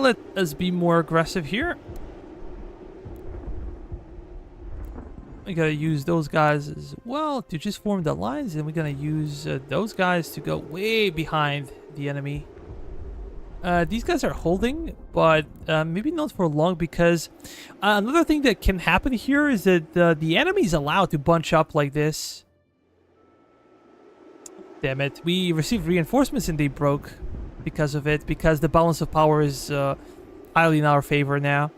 Let us be more aggressive here. We gotta use those guys as well to just form the lines, and we're gonna use those guys to go way behind the enemy. These guys are holding, but maybe not for long, because another thing that can happen here is that the enemy is allowed to bunch up like this. Damn it. We received reinforcements and they broke because of it, because the balance of power is highly in our favor now.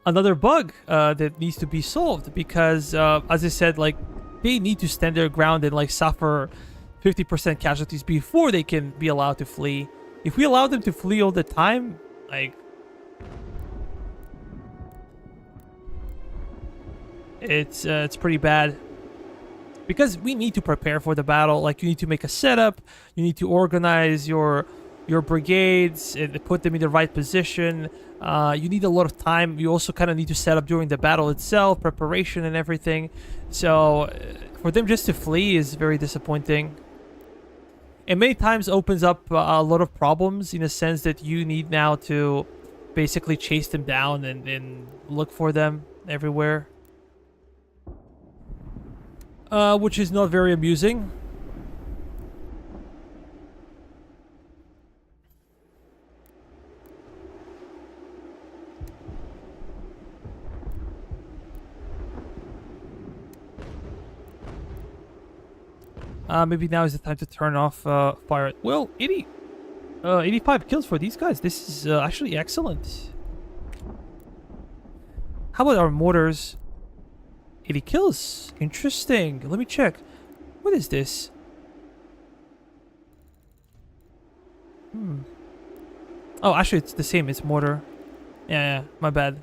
Another bug that needs to be solved, because as I said, like, they need to stand their ground and like suffer 50% casualties before they can be allowed to flee. If we allow them to flee all the time, like, it's pretty bad. Because we need to prepare for the battle. Like, you need to make a setup, you need to organize your brigades and put them in the right position. You need a lot of time. You also kind of need to set up during the battle itself, preparation and everything. So for them just to flee is very disappointing. And many times opens up a lot of problems, in a sense that you need now to basically chase them down and look for them everywhere. Which is not very amusing. Maybe now is the time to turn off fire. Well, 85 kills for these guys. This is actually excellent. How about our mortars? 80 kills. Interesting. Let me check. What is this? Oh, actually, it's the same. It's mortar. Yeah, my bad.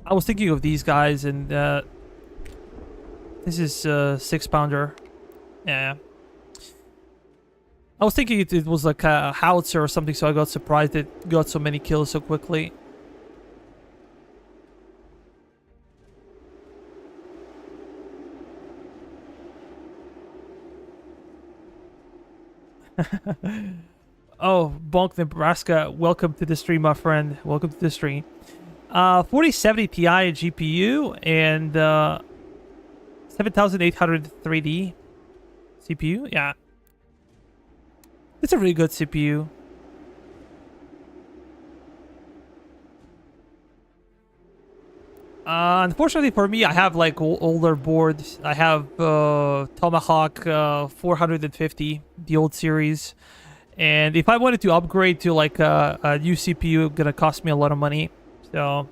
I was thinking of these guys, and this is 6-pounder. Yeah. I was thinking it was like a howitzer or something, so I got surprised it got so many kills so quickly. Oh, Bonk Nebraska, welcome to the stream, my friend. Welcome to the stream. 4070 Ti GPU and 7800 3D CPU. Yeah, it's a really good CPU. Unfortunately for me, I have like older boards. I have Tomahawk 450, the old series, and if I wanted to upgrade to like a new CPU, gonna cost me a lot of money. So,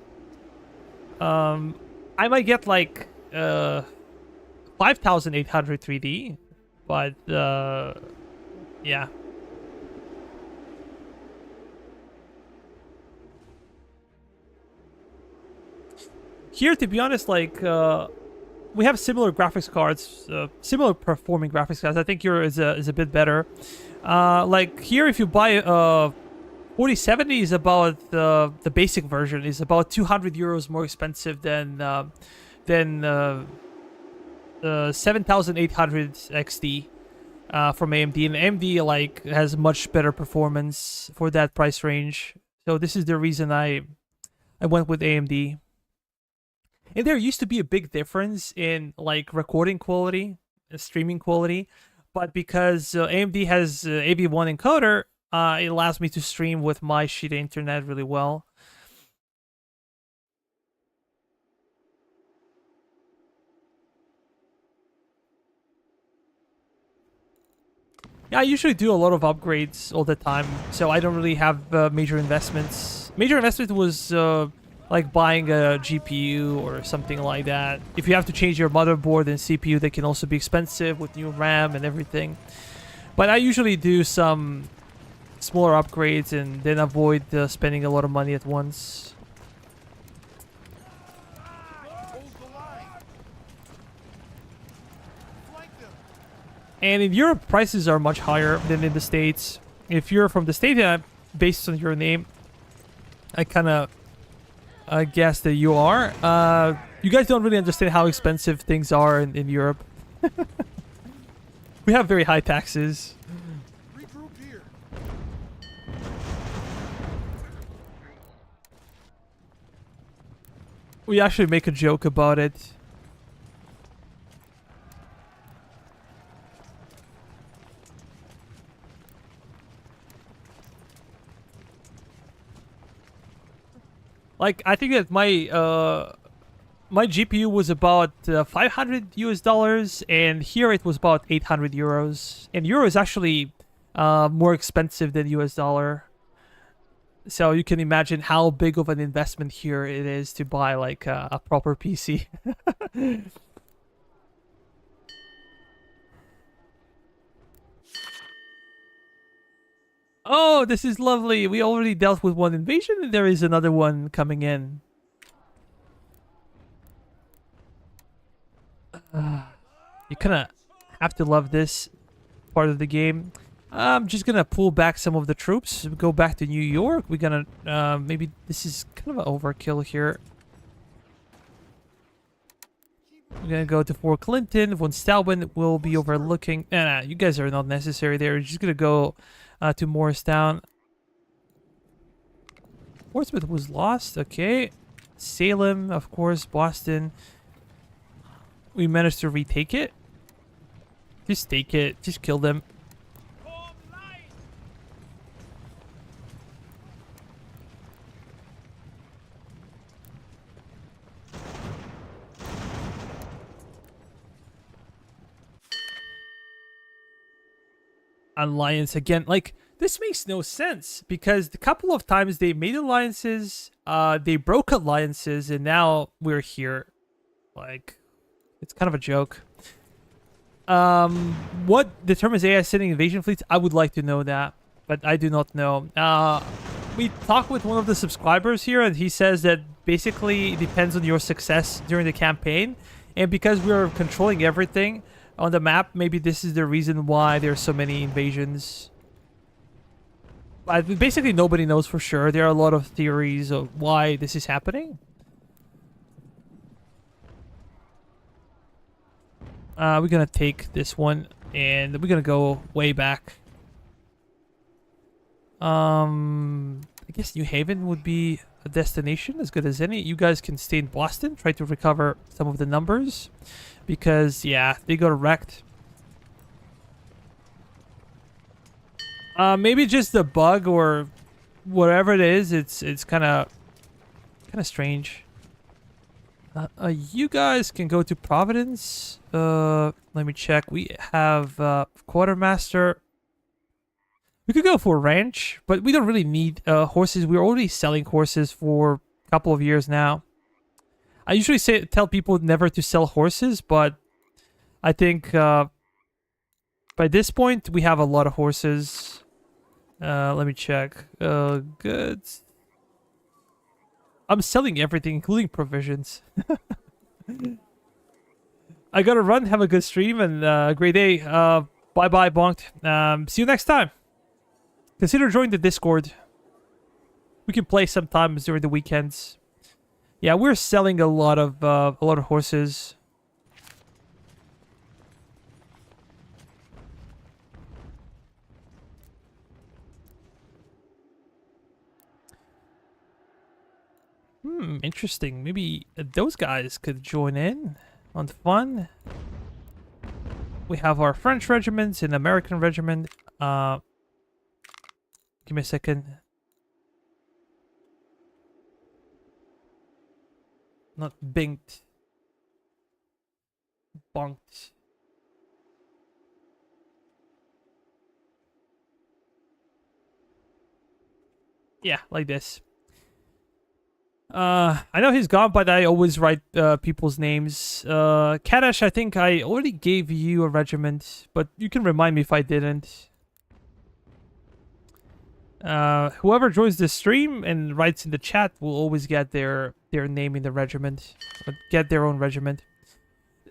I might get like 5800 3D, but yeah. Here, to be honest, like, we have similar graphics cards, similar performing graphics cards. I think here is a bit better. Like, here, if you buy 4070 is about, the basic version is about 200 euros more expensive than 7800 XT from AMD. And AMD, like, has much better performance for that price range. So this is the reason I went with AMD. And there used to be a big difference in like recording quality, streaming quality, but because AMD has AV1 encoder, it allows me to stream with my shitty internet really well. Yeah, I usually do a lot of upgrades all the time, so I don't really have major investments. Major investment was like buying a GPU or something like that. If you have to change your motherboard and CPU, they can also be expensive with new RAM and everything. But I usually do some smaller upgrades and then avoid spending a lot of money at once. Hold the line. Flank them. And in Europe, prices are much higher than in the States. If you're from the States, based on your name, I kind of guess that you are. You guys don't really understand how expensive things are in Europe. We have very high taxes. Regroup here. We actually make a joke about it. Like, I think that my GPU was about 500 US dollars, and here it was about 800 euros. And euro is actually more expensive than US dollar. So you can imagine how big of an investment here it is to buy like a proper PC. Oh, this is lovely. We already dealt with one invasion, and there is another one coming in. You kind of have to love this part of the game. I'm just gonna pull back some of the troops, go back to New York. We're gonna maybe this is kind of an overkill here. We're gonna go to Fort Clinton. Von Steuben will be overlooking. Nah, you guys are not necessary there. We're just gonna go to Morristown. Portsmouth was lost. Okay, Salem, of course, Boston. We managed to retake it. Just take it. Just kill them. Alliance again. Like, this makes no sense because the couple of times they made alliances, they broke alliances, and now we're here. Like, it's kind of a joke. What determines AI sending invasion fleets? I would like to know that, but I do not know. We talked with one of the subscribers here, and he says that basically it depends on your success during the campaign, and because we're controlling everything on the map, maybe this is the reason why there's so many invasions. Basically, nobody knows for sure. There are a lot of theories of why this is happening. We're gonna take this one, and we're gonna go way back. I guess New Haven would be a destination as good as any. You guys can stay in Boston, try to recover some of the numbers, because yeah, they got wrecked. Maybe just a bug or whatever it is. It's kind of strange. You guys can go to Providence. Let me check. We have Quartermaster. We could go for ranch, but we don't really need horses. We're already selling horses for a couple of years now. I usually tell people never to sell horses, but I think by this point we have a lot of horses. Let me check. Goods. I'm selling everything, including provisions. I gotta run. Have a good stream and great day. Bye-bye, Bonked. See you next time. Consider joining the Discord. We can play sometimes during the weekends. Yeah, we're selling a lot of horses. Interesting. Maybe those guys could join in on the fun. We have our French regiment and American regiment. Give me a second. Not binked. Bonked. Yeah, like this. I know he's gone, but I always write people's names. Kadash, I think I already gave you a regiment, but you can remind me if I didn't. Whoever joins the stream and writes in the chat will always get their name in the regiment, get their own regiment.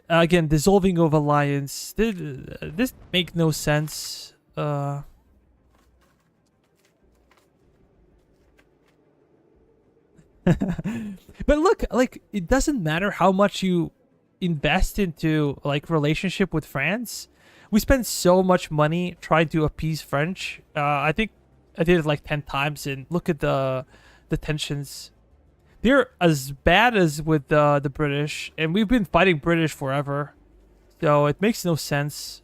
Again, dissolving of alliance. This make no sense. But look, like, it doesn't matter how much you invest into like relationship with France. We spend so much money trying to appease French. I think I did it like 10 times, and look at the tensions. They're as bad as with the British, and we've been fighting British forever. So it makes no sense.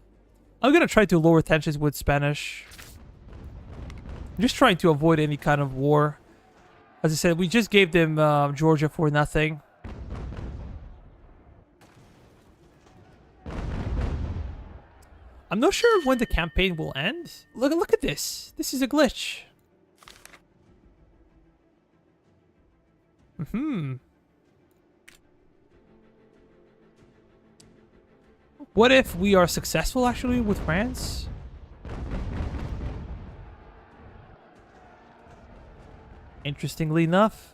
I'm gonna try to lower tensions with Spanish. I'm just trying to avoid any kind of war. As I said, we just gave them Georgia for nothing. I'm not sure when the campaign will end. Look at this. This is a glitch. What if we are successful actually with France? Interestingly enough.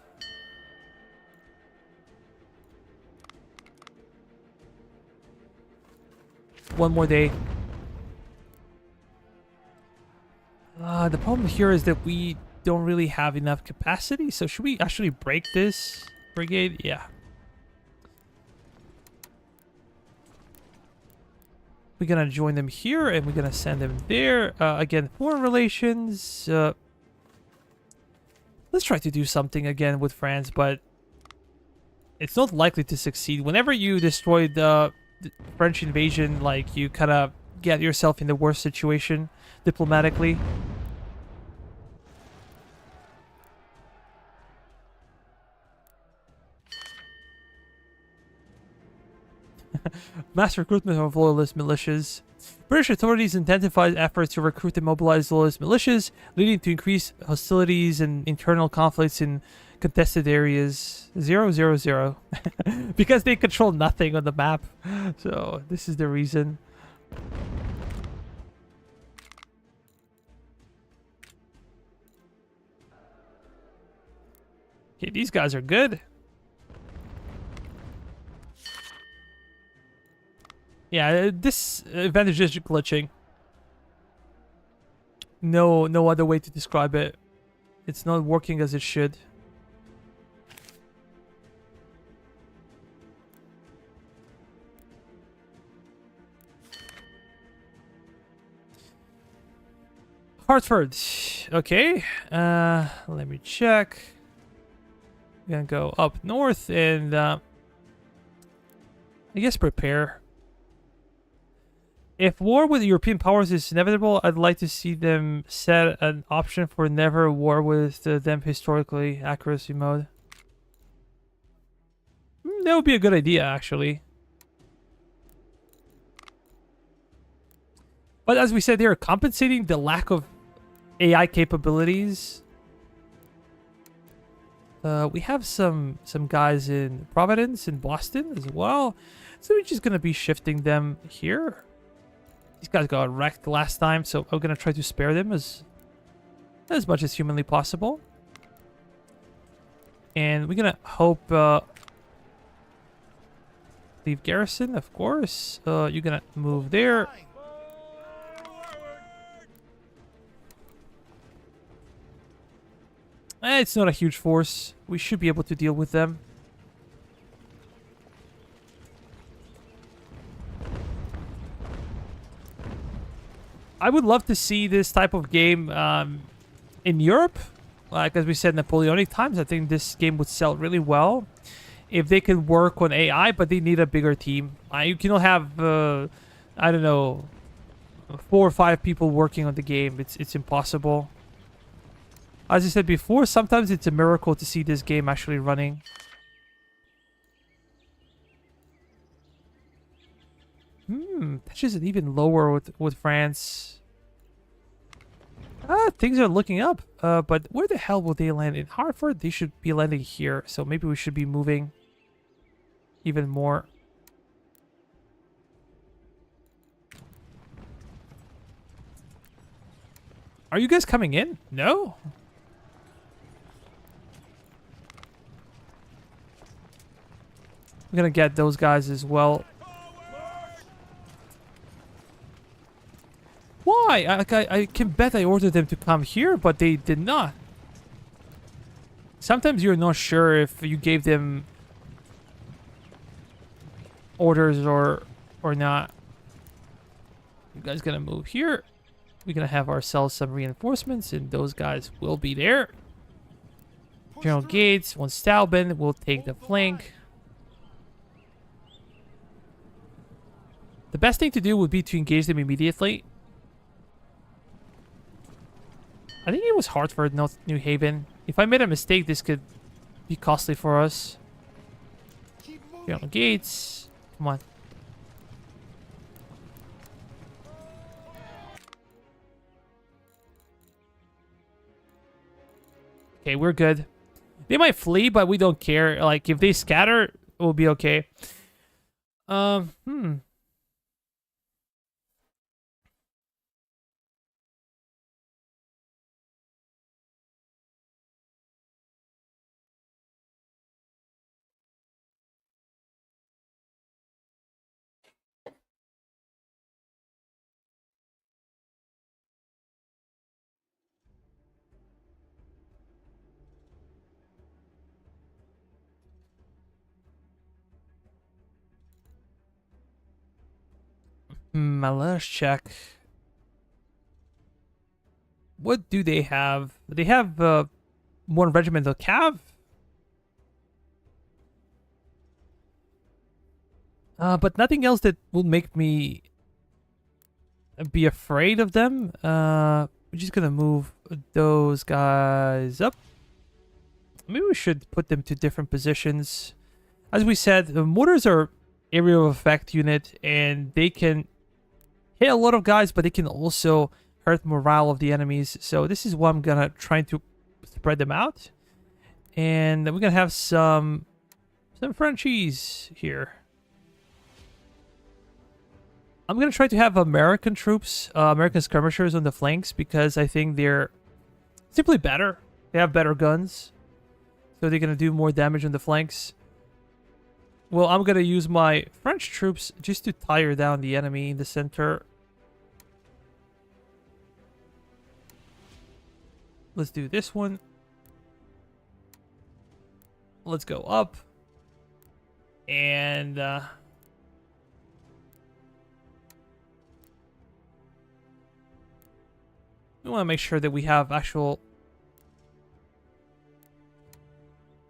One more day. The problem here is that we don't really have enough capacity. So should we actually break this brigade? Yeah. We're gonna join them here and we're gonna send them there. Again, foreign relations. Let's try to do something again with France, but it's not likely to succeed. Whenever you destroy the French invasion, like, you kind of get yourself in the worst situation diplomatically. Mass recruitment of loyalist militias. British authorities intensified efforts to recruit and mobilize loyalist militias, leading to increased hostilities and internal conflicts in contested areas. 000. Because they control nothing on the map. So this is the reason. Okay, these guys are good. Yeah, this advantage is glitching. No other way to describe it. It's not working as it should. Hartford. Okay. Let me check. I'm gonna go up north and I guess prepare. If war with European powers is inevitable, I'd like to see them set an option for never war with them historically accuracy mode. That would be a good idea, actually. But as we said, they are compensating the lack of AI capabilities. We have some guys in Providence, in Boston as well. So we're just going to be shifting them here. These guys got wrecked last time, so I'm going to try to spare them as much as humanly possible. And we're going to hope... leave garrison, of course. You're going to move there. It's not a huge force. We should be able to deal with them. I would love to see this type of game in Europe. Like, as we said, Napoleonic times. I think this game would sell really well if they can work on AI, but they need a bigger team. You cannot have, I don't know, 4 or 5 people working on the game. It's impossible. As I said before, sometimes it's a miracle to see this game actually running. Touches it even lower with France. Things are looking up. But where the hell will they land? In Hartford? They should be landing here. So maybe we should be moving even more. Are you guys coming in? No? I'm gonna get those guys as well. Why? I can bet I ordered them to come here, but they did not. Sometimes you're not sure if you gave them orders or not. You guys gonna move here. We're gonna have ourselves some reinforcements, and those guys will be there. General Gates, von Stauben will take the flank. The best thing to do would be to engage them immediately. I think it was Hartford, not New Haven. If I made a mistake, this could be costly for us. General Gates, come on. Okay, we're good. They might flee, but we don't care. Like, if they scatter, we'll be okay. Let's check. What do they have? They have one regimental cav. But nothing else that will make me be afraid of them. We're just gonna move those guys up. Maybe we should put them to different positions. As we said, the mortars are area of effect unit, and they can hit a lot of guys, but they can also hurt morale of the enemies. So this is why I'm gonna try to spread them out, and we're gonna have some Frenchies here. I'm gonna try to have American troops, American skirmishers on the flanks, because I think they're simply better. They have better guns, so they're gonna do more damage on the flanks. Well, I'm gonna use my French troops just to tire down the enemy in the center. Let's do this one. Let's go up. And we want to make sure that we have actual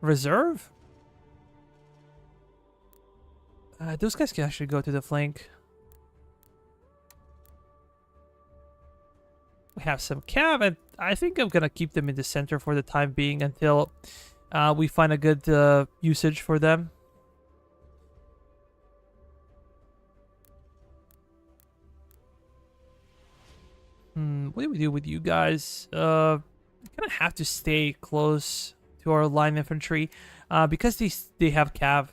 reserve. Those guys can actually go to the flank. We have some cav, and I think I'm gonna keep them in the center for the time being until we find a good usage for them. What do we do with you guys? We're gonna have to stay close to our line infantry because they have cav.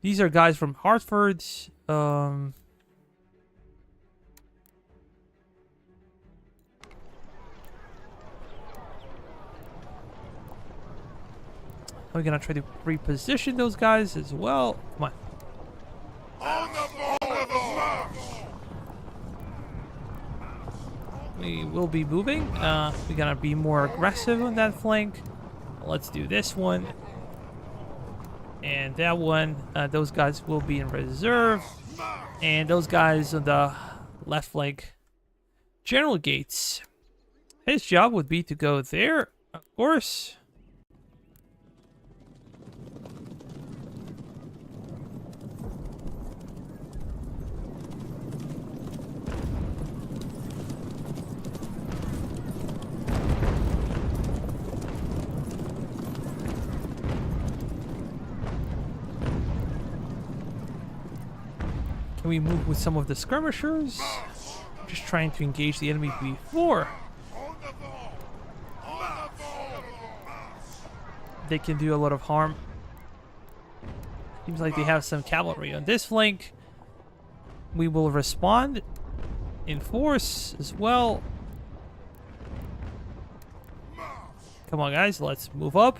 These are guys from Hartford. We're gonna try to reposition those guys as well. Come on. We will be moving. We're gonna be more aggressive on that flank. Let's do this one. And that one. Those guys will be in reserve. And those guys on the left flank. General Gates. His job would be to go there, of course. Can we move with some of the skirmishers? Just trying to engage the enemy before they can do a lot of harm. Seems like they have some cavalry on this flank. We will respond in force as well. Come on, guys, let's move up.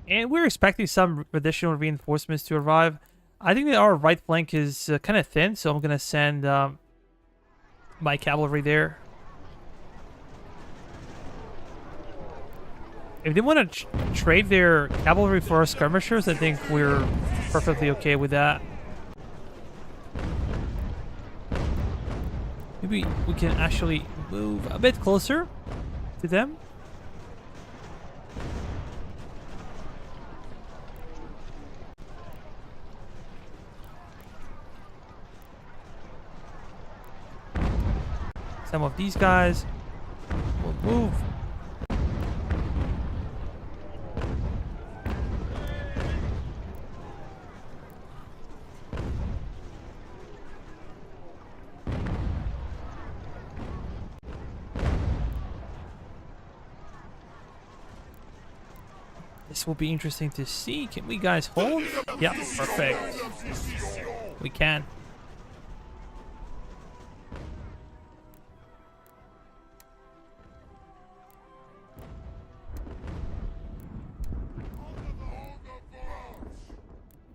And we're expecting some additional reinforcements to arrive. I think that our right flank is kind of thin, so I'm going to send my cavalry there. If they want to trade their cavalry for our skirmishers, I think we're perfectly okay with that. Maybe we can actually move a bit closer to them. Some of these guys will move. This will be interesting to see. Can we guys hold? Yeah, perfect. We can.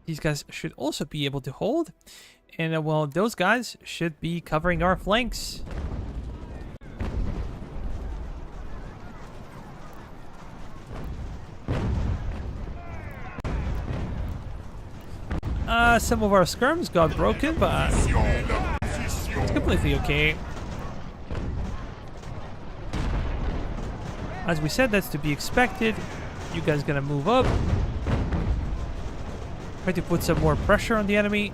These guys should also be able to hold. And well, those guys should be covering our flanks. Some of our skirms got broken, but it's completely okay. As we said, that's to be expected. You guys gonna move up. Try to put some more pressure on the enemy.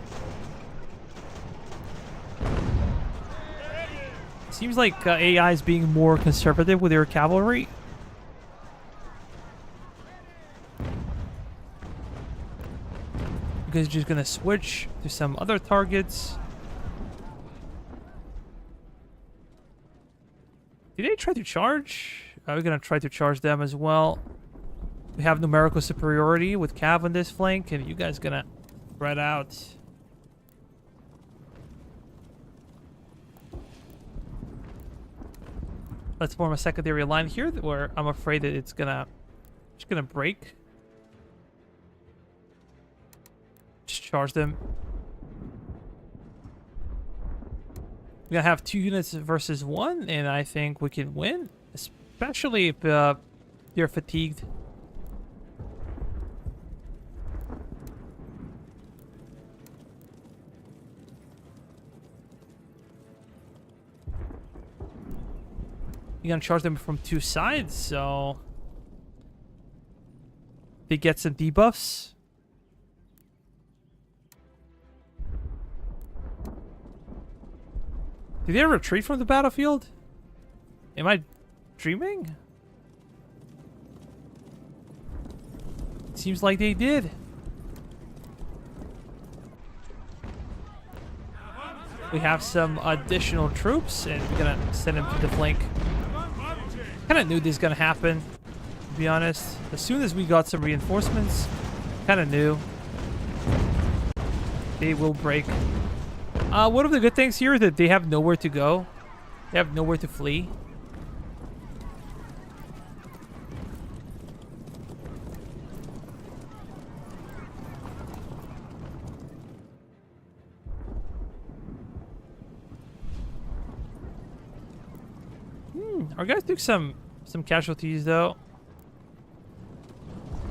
Seems like AI is being more conservative with their cavalry. You guys are just gonna switch to some other targets. Did they try to charge? We're gonna try to charge them as well. We have numerical superiority with Cav on this flank, and you guys gonna spread out. Let's form a secondary line here, where I'm afraid that it's just gonna break. Just charge them. We're gonna have 2 units versus 1, and I think we can win, especially if they're fatigued. You're gonna charge them from 2 sides, so they get some debuffs. Did they retreat from the battlefield? Am I dreaming? Seems like they did. We have some additional troops, and we're gonna send them to the flank. Kind of knew this was gonna happen, to be honest. As soon as we got some reinforcements, kind of knew they will break. One of the good things here is that they have nowhere to go. They have nowhere to flee. Our guys took some casualties though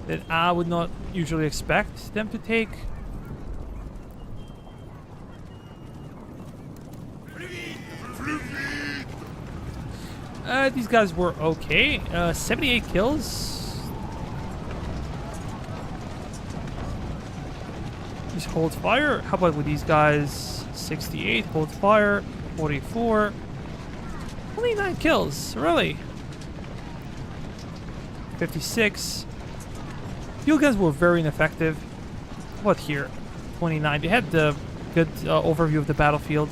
that I would not usually expect them to take. These guys were okay. 78 kills. Just hold fire. How about with these guys? 68, hold fire. 44. Only 9 kills, really. 56. Field guns were very ineffective. What here? 29. They had the good overview of the battlefield.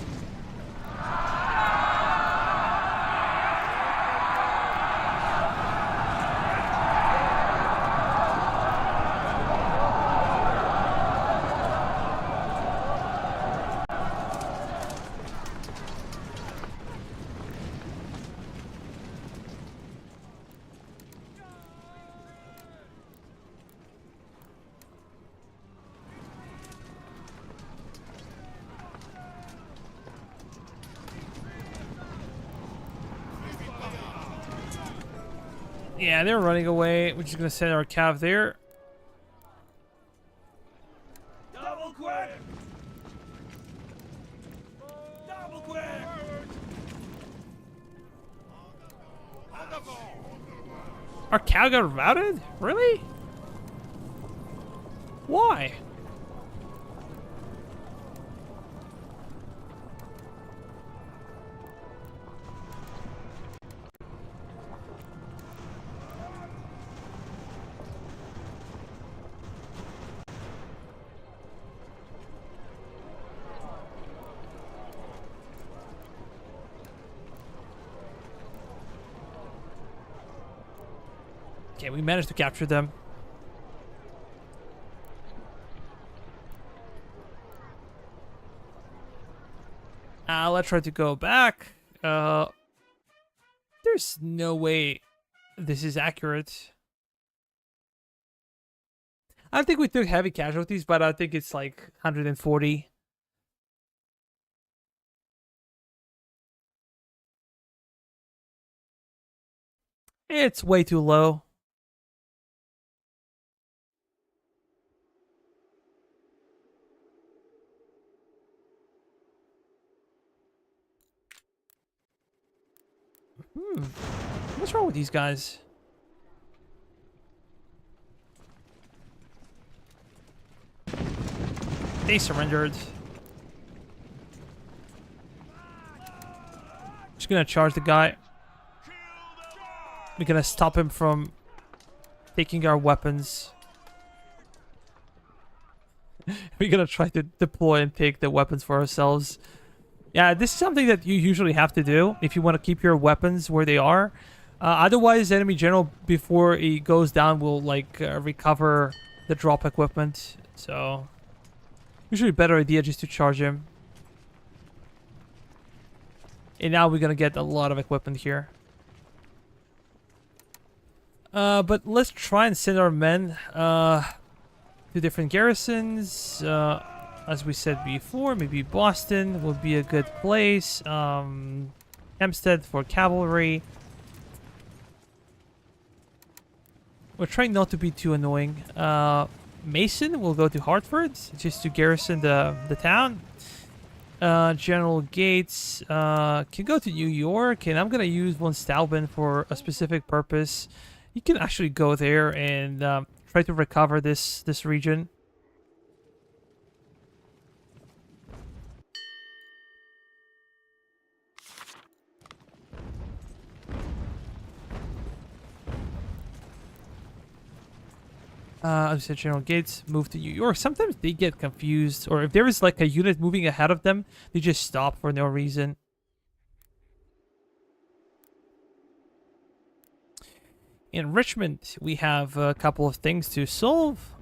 Yeah, they're running away. We're just gonna send our cav there. Double quick! Double quick! On the ball! Our cav got routed? Really? Why? Okay, we managed to capture them. Let's try to go back. There's no way this is accurate. I think we took heavy casualties, but I think it's like 140. It's way too low. What's wrong with these guys? They surrendered. Just gonna charge the guy. We're gonna stop him from taking our weapons. We're gonna try to deploy and take the weapons for ourselves. Yeah, this is something that you usually have to do if you want to keep your weapons where they are. Otherwise, the enemy general, before he goes down, will like recover the drop equipment. So, usually a better idea just to charge him. And now we're gonna get a lot of equipment here. But let's try and send our men to different garrisons. As we said before, maybe Boston would be a good place. Hempstead for cavalry. We're trying not to be too annoying. Mason will go to Hartford just to garrison the town. General Gates can go to New York, and I'm gonna use von Steuben for a specific purpose. You can actually go there and try to recover this region. I said General Gates move to New York. Sometimes they get confused, or if there is like a unit moving ahead of them, they just stop for no reason. In Richmond, we have a couple of things to solve.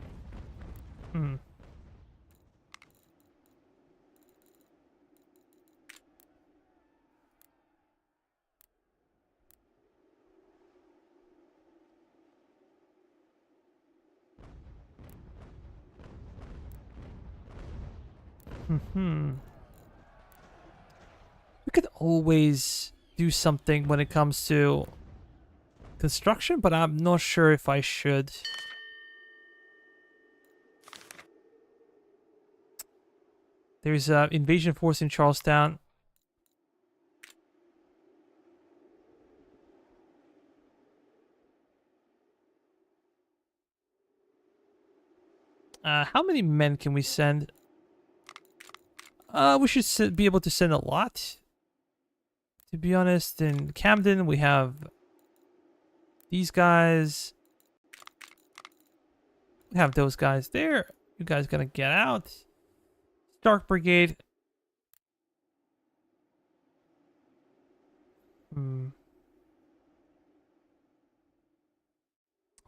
We could always do something when it comes to construction, but I'm not sure if I should. There's an invasion force in Charlestown. How many men can we send? We should be able to send a lot. To be honest, in Camden, we have these guys. We have those guys there. You guys gonna get out. Stark Brigade. We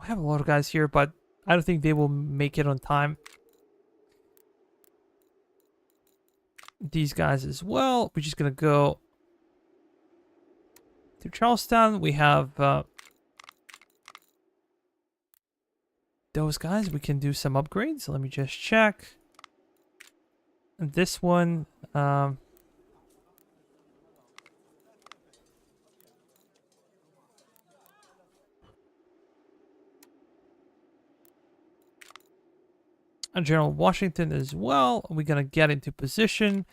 have a lot of guys here, but I don't think they will make it on time. These guys as well. We're just gonna go to Charlestown. We have those guys. We can do some upgrades. Let me just check. And this one, General Washington as well. We're gonna get into position.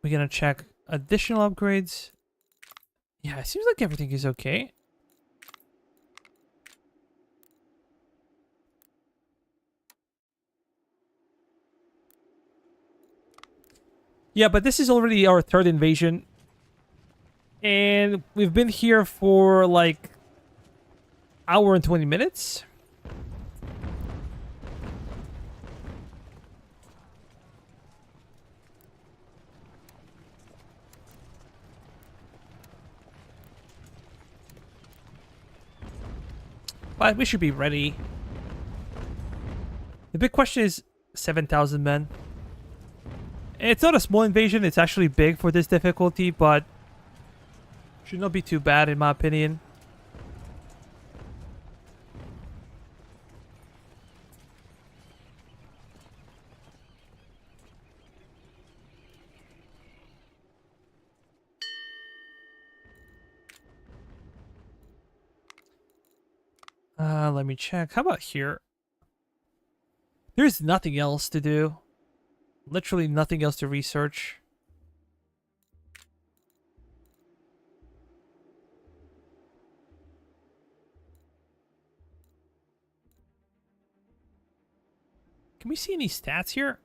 We're gonna check additional upgrades. Yeah, it seems like everything is okay. Yeah, but this is already our third invasion. And we've been here for like hour and 20 minutes. But we should be ready. The big question is 7,000 men. It's not a small invasion, it's actually big for this difficulty, but should not be too bad in my opinion. Let me check. How about here? There's nothing else to do. Literally nothing else to research. Can we see any stats here?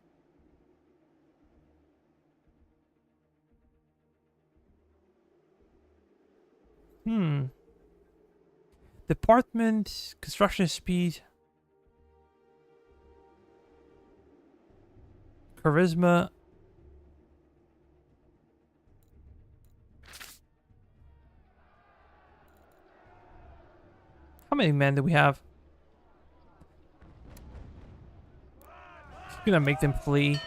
Department, construction speed, charisma. How many men do we have? Gonna make them flee.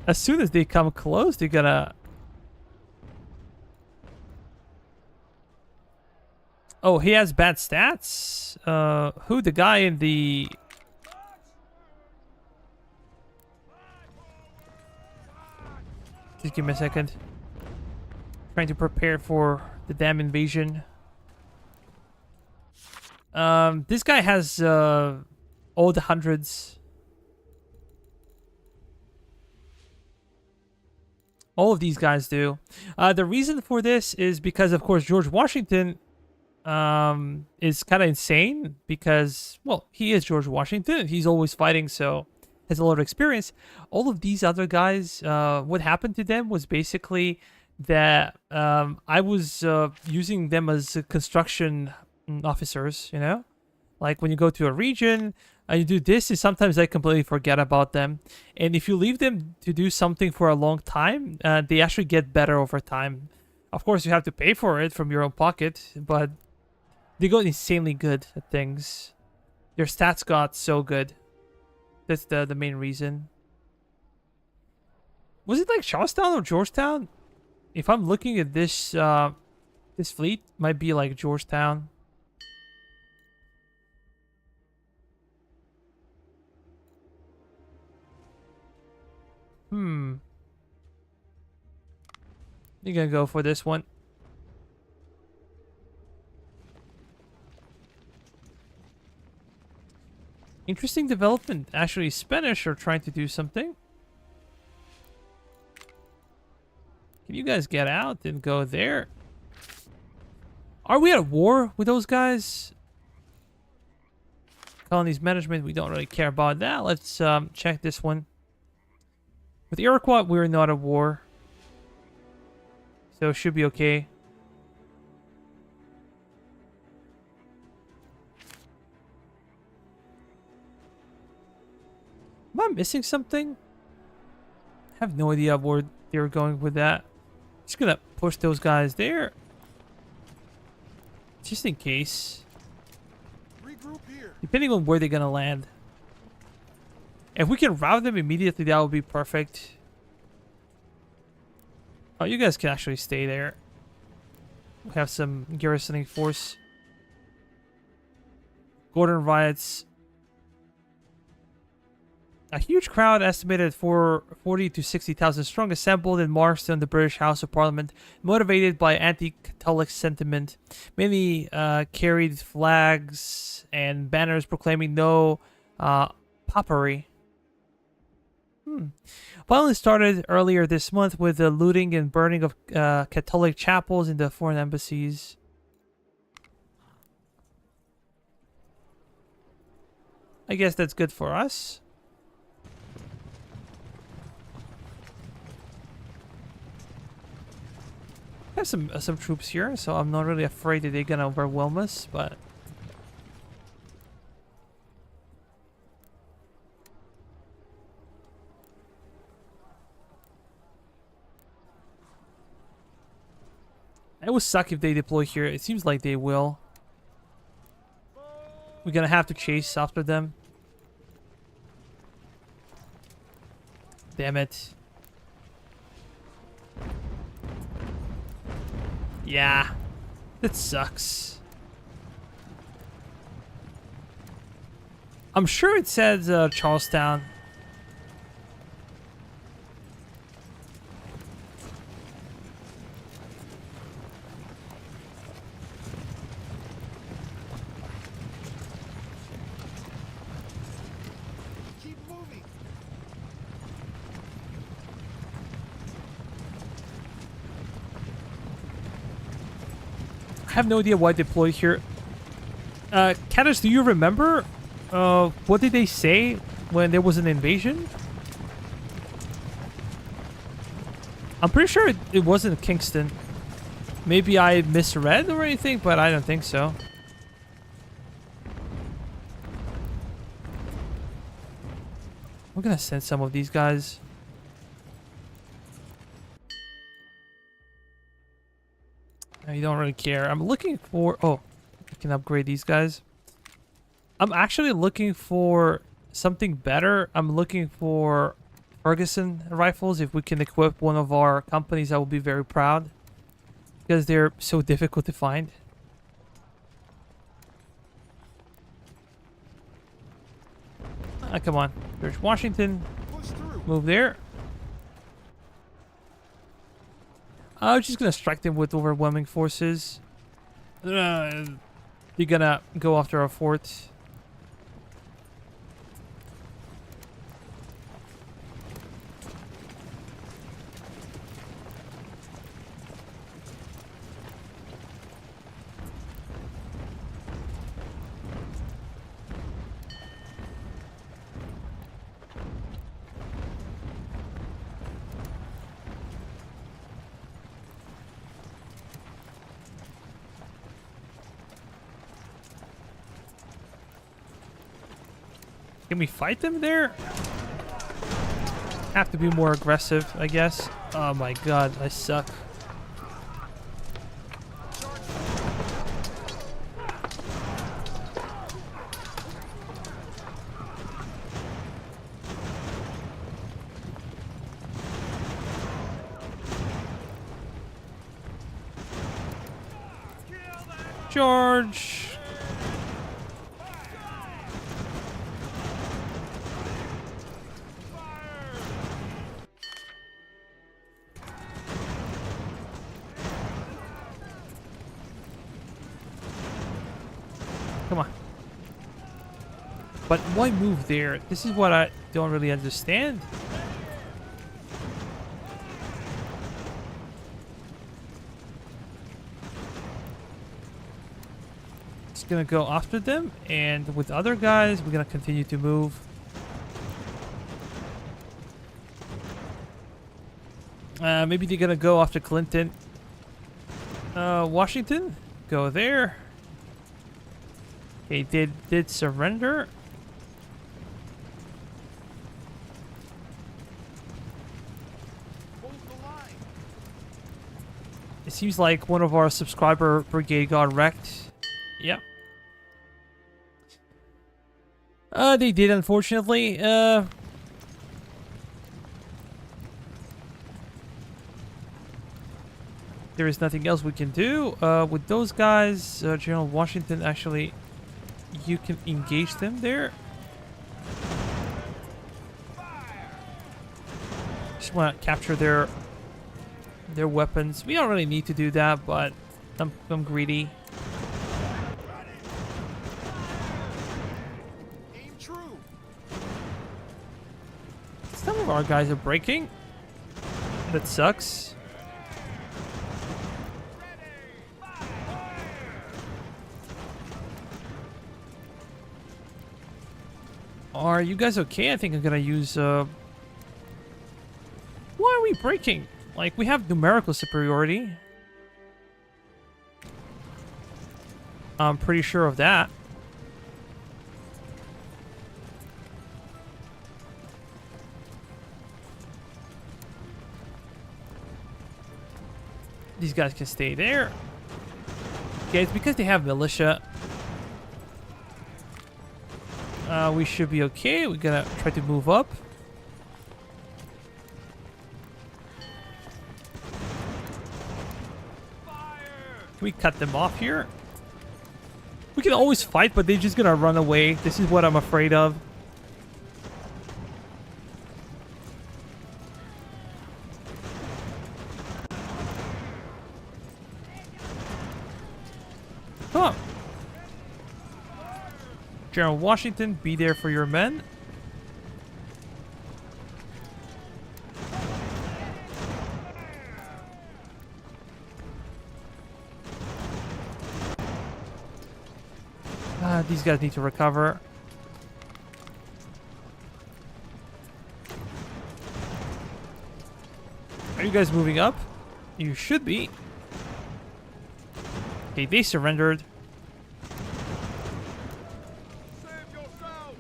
As soon as they come close, they're gonna... Oh, he has bad stats? Who? The guy in the... Just give me a second. Trying to prepare for the damn invasion. This guy has all the hundreds. All of these guys do. The reason for this is because, of course, George Washington is kind of insane because, well, he is George Washington. He's always fighting, so has a lot of experience. All of these other guys, what happened to them was basically that I was using them as construction officers, you know? Like when you go to a region and you do this, is sometimes I completely forget about them. And if you leave them to do something for a long time, they actually get better over time. Of course, you have to pay for it from your own pocket, but they got insanely good at things. Their stats got so good. That's the main reason. Was it like Charlestown or Georgetown? If I'm looking at this, this fleet might be like Georgetown. You're gonna go for this one. Interesting development. Actually, Spanish are trying to do something. Can you guys get out and go there? Are we at war with those guys? Colonies management, we don't really care about that. Let's check this one. With Iroquois, we're not at war. So it should be okay. Am I missing something? I have no idea where they were going with that. Just gonna push those guys there. Just in case. Regroup here. Depending on where they're gonna land. If we can rout them immediately, that would be perfect. Oh, you guys can actually stay there. We have some garrisoning force. Gordon riots. A huge crowd, estimated for 40 to 60,000 strong, assembled in Marston, the British House of Parliament, motivated by anti-Catholic sentiment. Many carried flags and banners proclaiming no popery. Violence started earlier this month with the looting and burning of Catholic chapels in the foreign embassies. I guess that's good for us. I have some troops here, so I'm not really afraid that they're gonna overwhelm us, but it would suck if they deploy here. It seems like they will. We're gonna have to chase after them. Damn it. Yeah, that sucks. I'm sure it said Charlestown. Keep moving. I have no idea why deployed here. Caddis, do you remember? What did they say when there was an invasion? I'm pretty sure it wasn't Kingston. Maybe I misread or anything, but I don't think so. We're gonna send some of these guys. I don't really care. I'm looking for... Oh, I can upgrade these guys. I'm actually looking for something better. I'm looking for Ferguson rifles. If we can equip one of our companies, I will be very proud. Because they're so difficult to find. Ah, come on. There's Washington. Push through. Move there. I'm just gonna strike them with overwhelming forces. They're gonna go after our fort. Can we fight them there? Have to be more aggressive, I guess. Oh my god, I suck. George! Come on. But why move there? This is what I don't really understand. Just gonna go after them, and with other guys, we're gonna continue to move. Maybe they're gonna go after Clinton. Washington, go there. Okay, did surrender. Hold the line. It seems like one of our subscriber brigade got wrecked. Yep. They did, unfortunately. There is nothing else we can do. With those guys, General Washington, actually, you can engage them there. just want to capture their weapons. We don't really need to do that, but I'm greedy. Aim true. Some of our guys are breaking. That sucks. Are you guys okay? I think I'm gonna use why are we breaking? Like, we have numerical superiority. I'm pretty sure of that. These guys can stay there. Okay, it's because they have militia. We should be okay. We're gonna try to move up. Can we cut them off here? We can always fight, but they're just gonna run away. This is what I'm afraid of. Come on. General Washington, be there for your men. These guys need to recover. Are you guys moving up? You should be. Okay, they surrendered. Save yourselves!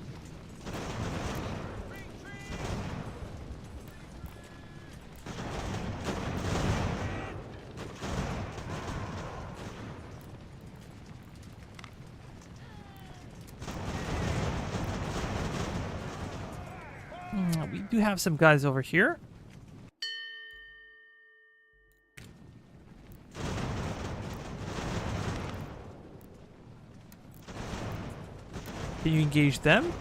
We do have some guys over here. Can you engage them?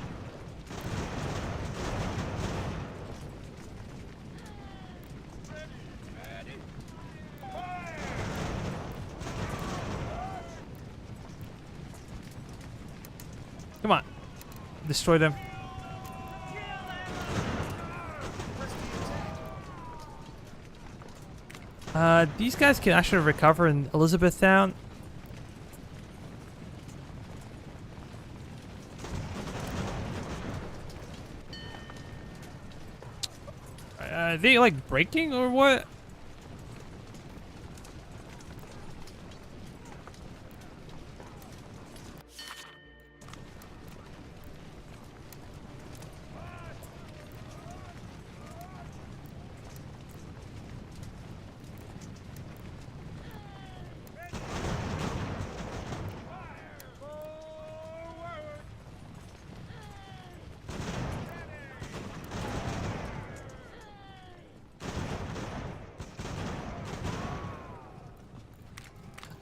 Come on. Destroy them. These guys can actually recover in Elizabethtown. Are they like breaking or what?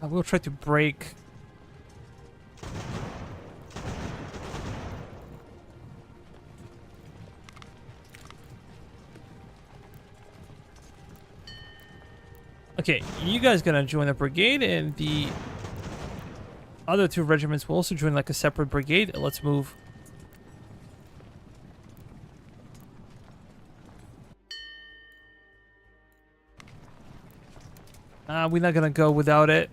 I will try to break. Okay, you guys gonna join a brigade, and the other two regiments will also join like a separate brigade. Let's move. We're not gonna go without it.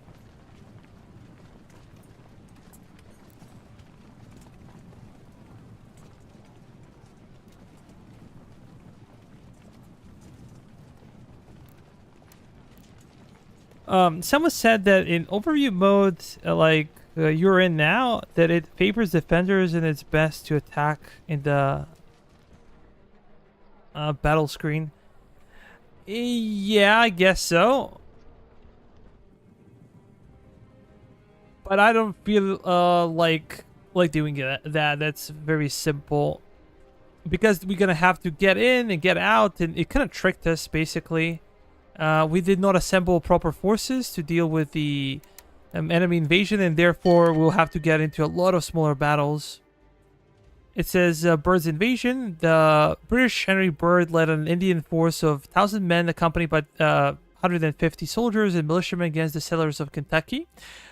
Someone said that in overview mode, you're in now, that it favors defenders and it's best to attack in the battle screen. Yeah, I guess so. But I don't feel like doing that. That's very simple. Because we're gonna have to get in and get out, and it kind of tricked us basically. We did not assemble proper forces to deal with the enemy invasion, and therefore we'll have to get into a lot of smaller battles. It says Byrd's invasion. The British Henry Byrd led an Indian force of 1,000 men accompanied by 150 soldiers and militiamen against the settlers of Kentucky.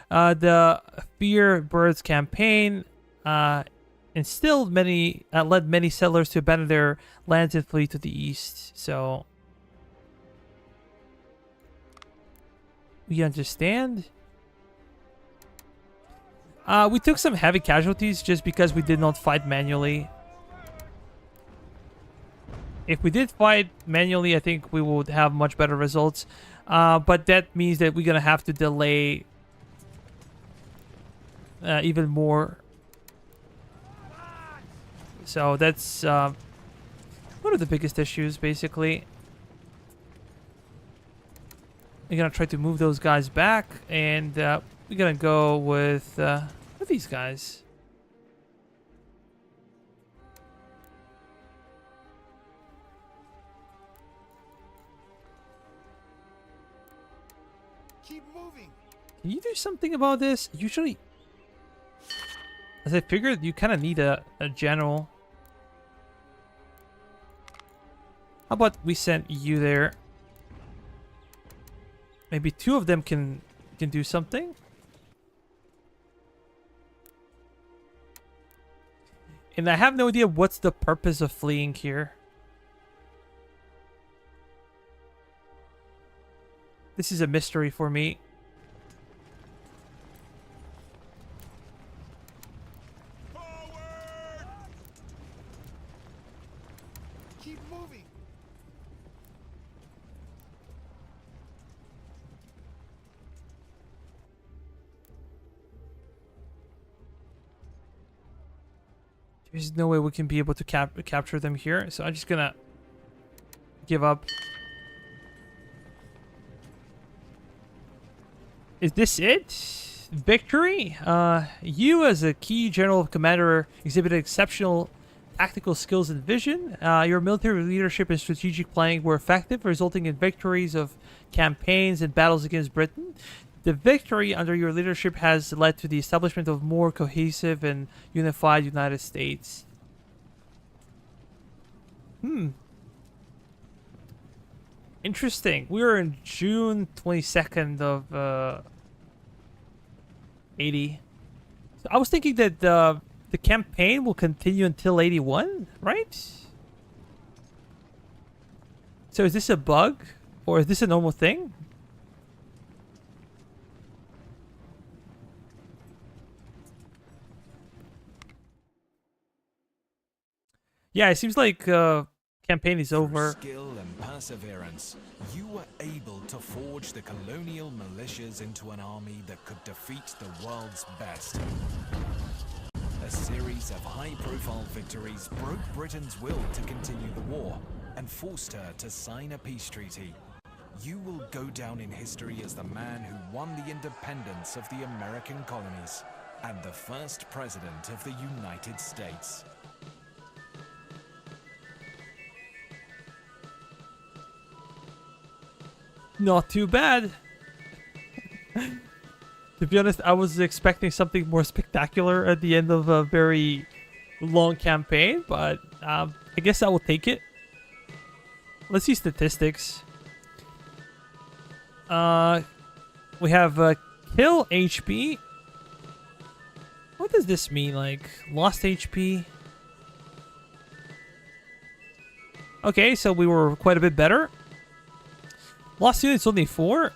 The Fear Byrd's campaign led many settlers to abandon their lands and flee to the east. So we understand. We took some heavy casualties just because we did not fight manually. If we did fight manually, I think we would have much better results. But that means that we're going to have to delay even more. So that's one of the biggest issues, basically. We're going to try to move those guys back, and we're going to go with these guys. Keep moving. Can you do something about this? Usually, as I figured, you kind of need a general. How about we send you there? Maybe two of them can do something. And I have no idea what's the purpose of fleeing here. This is a mystery for me. Forward! Keep moving. There's no way we can be able to capture them here, so I'm just gonna give up. Is this it? Victory? You as a key general commander exhibited exceptional tactical skills and vision. Your military leadership and strategic planning were effective, resulting in victories of campaigns and battles against Britain. The victory under your leadership has led to the establishment of more cohesive and unified United States. Interesting. We were in June 22nd of 80. So I was thinking that the campaign will continue until 81, right? So is this a bug? Or is this a normal thing? Yeah, it seems like campaign is over. Skill and perseverance, you were able to forge the colonial militias into an army that could defeat the world's best. A series of high-profile victories broke Britain's will to continue the war and forced her to sign a peace treaty. You will go down in history as the man who won the independence of the American colonies and the first president of the United States. Not too bad. To be honest, I was expecting something more spectacular at the end of a very long campaign, but I guess I will take it. Let's see statistics. We have kill HP. What does this mean? Like, lost HP? Okay, so we were quite a bit better. Lost units only 4.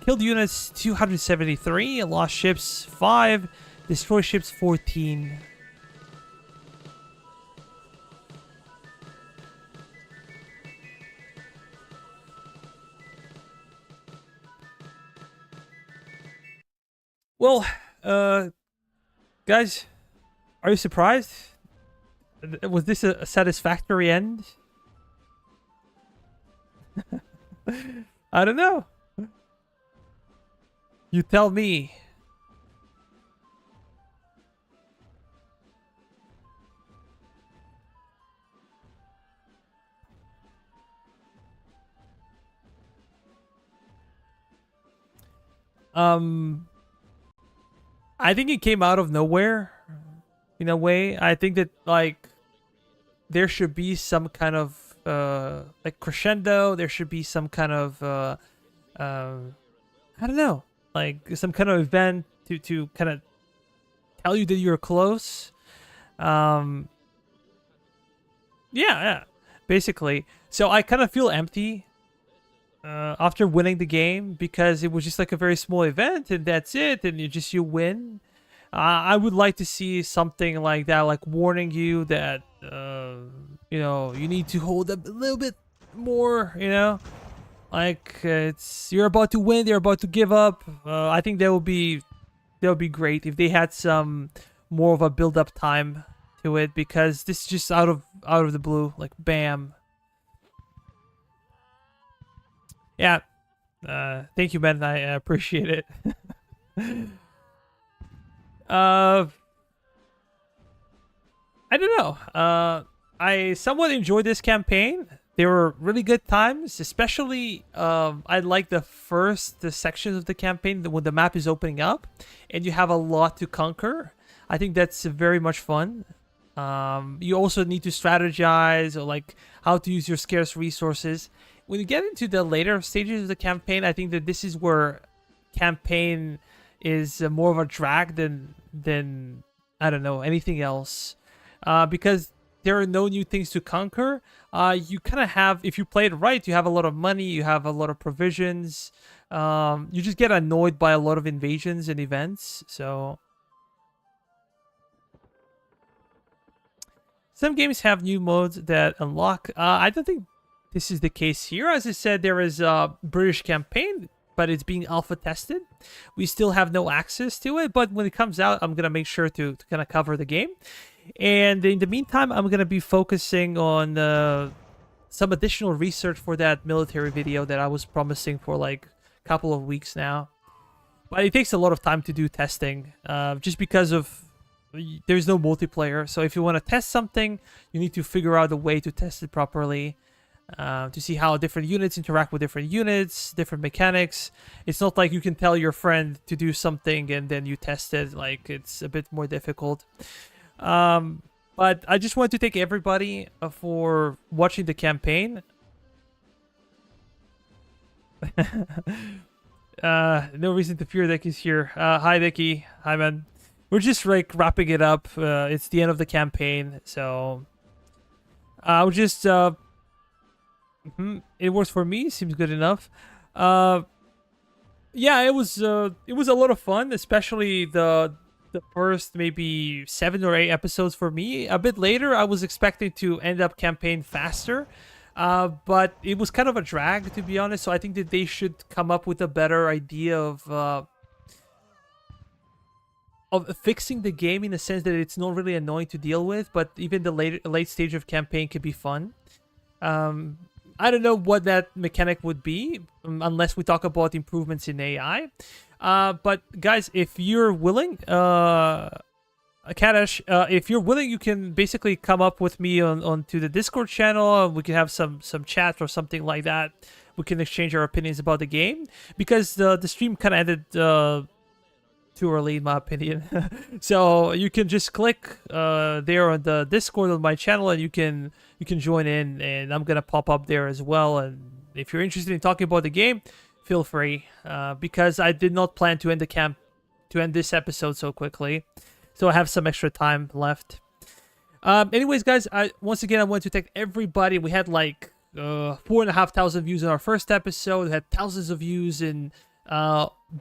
Killed units 273. Lost ships 5. Destroyed ships 14. Well, guys, are you surprised? Was this a satisfactory end? I don't know. You tell me. I think it came out of nowhere. in a way. I think that like there should be some kind of like crescendo. There should be some kind of I don't know, like some kind of event to kind of tell you that you're close. Yeah, basically. So I kind of feel empty after winning the game because it was just like a very small event and that's it, and you win. I would like to see something like that, like warning you that you know, you need to hold up a little bit more. You know, like it's you're about to win, they're about to give up. I think that would be great if they had some more of a build up time to it, because this is just out of the blue, like bam. Yeah, thank you, man. I appreciate it. I don't know. I somewhat enjoyed this campaign. They were really good times, especially I like the sections of the campaign when the map is opening up and you have a lot to conquer. I think that's very much fun. You also need to strategize, or like how to use your scarce resources. When you get into the later stages of the campaign, I think that this is where campaign is more of a drag than I don't know, anything else, because there are no new things to conquer. You kind of have, if you play it right, you have a lot of money, you have a lot of provisions. You just get annoyed by a lot of invasions and events. So some games have new modes that unlock. I don't think this is the case here. As I said, there is a British campaign, but it's being alpha tested. We still have no access to it, but when it comes out, I'm going to make sure to kind of cover the game. And in the meantime, I'm going to be focusing on some additional research for that military video that I was promising for like a couple of weeks now. But it takes a lot of time to do testing, just because of there's no multiplayer. So if you want to test something, you need to figure out a way to test it properly, to see how different units interact with different units, different mechanics. It's not like you can tell your friend to do something and then you test it. Like, it's a bit more difficult. But I just want to thank everybody for watching the campaign. No reason to fear Decky's here. Hi, Decky. Hi, man. We're just like wrapping it up. It's the end of the campaign, so I'll just it works for me. Seems good enough. Yeah, it was a lot of fun, especially the first maybe 7 or 8 episodes for me. A bit later, I was expecting to end up campaign faster, but it was kind of a drag, to be honest. So I think that they should come up with a better idea of fixing the game, in the sense that it's not really annoying to deal with, but even the late stage of campaign can be fun. I don't know what that mechanic would be, unless we talk about improvements in AI. But guys, if you're willing, Kadash, if you're willing, you can basically come up with me onto the Discord channel. We can have some chat or something like that. We can exchange our opinions about the game, because the stream kind of ended too early, in my opinion. So you can just click there on the Discord on my channel, and you can join in, and I'm gonna pop up there as well. And if you're interested in talking about the game, feel free, because I did not plan to end this episode so quickly, so I have some extra time left. Anyways, guys, once again I want to thank everybody. We had like 4,500 views in our first episode. We had thousands of views in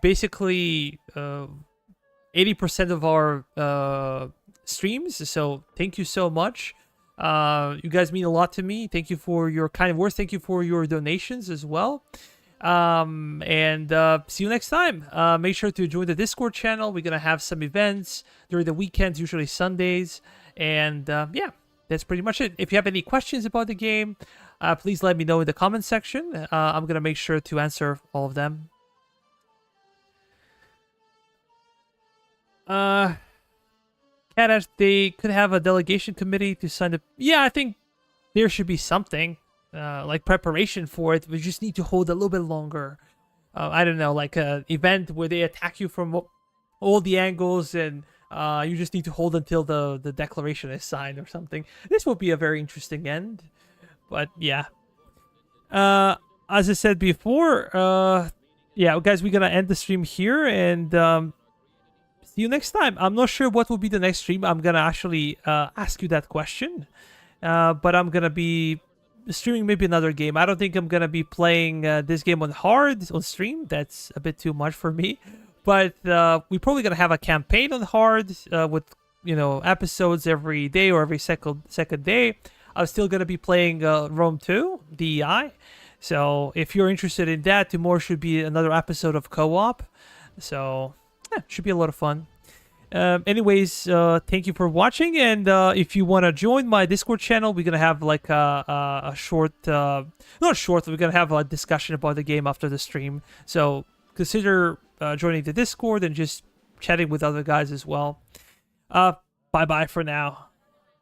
basically 80% of our streams. So thank you so much. You guys mean a lot to me. Thank you for your kind words. Thank you for your donations as well. And see you next time. Make sure to join the Discord channel. We're gonna have some events during the weekends, usually Sundays. And yeah, that's pretty much it. If you have any questions about the game, please let me know in the comment section. I'm gonna make sure to answer all of them. Kadash, they could have a delegation committee to sign up. Yeah, I think there should be something like preparation for it. We just need to hold a little bit longer. I don't know, like an event where they attack you from all the angles, and You just need to hold until the declaration is signed or something. This will be a very interesting end. But yeah. As I said before, yeah, guys, we're gonna end the stream here, and see you next time. I'm not sure what will be the next stream. I'm gonna actually ask you that question. But I'm gonna be streaming maybe another game. I don't think I'm gonna be playing this game on hard on stream. That's a bit too much for me. But we're probably gonna have a campaign on hard with, you know, episodes every day or every second day. I'm still gonna be playing Rome 2 DEI. So if you're interested in that, tomorrow should be another episode of co-op. So yeah, should be a lot of fun. Anyways, thank you for watching, and if you want to join my Discord channel, we're gonna have like a short, not short, we're gonna have a discussion about the game after the stream. So consider joining the Discord and just chatting with other guys as well. Bye bye for now.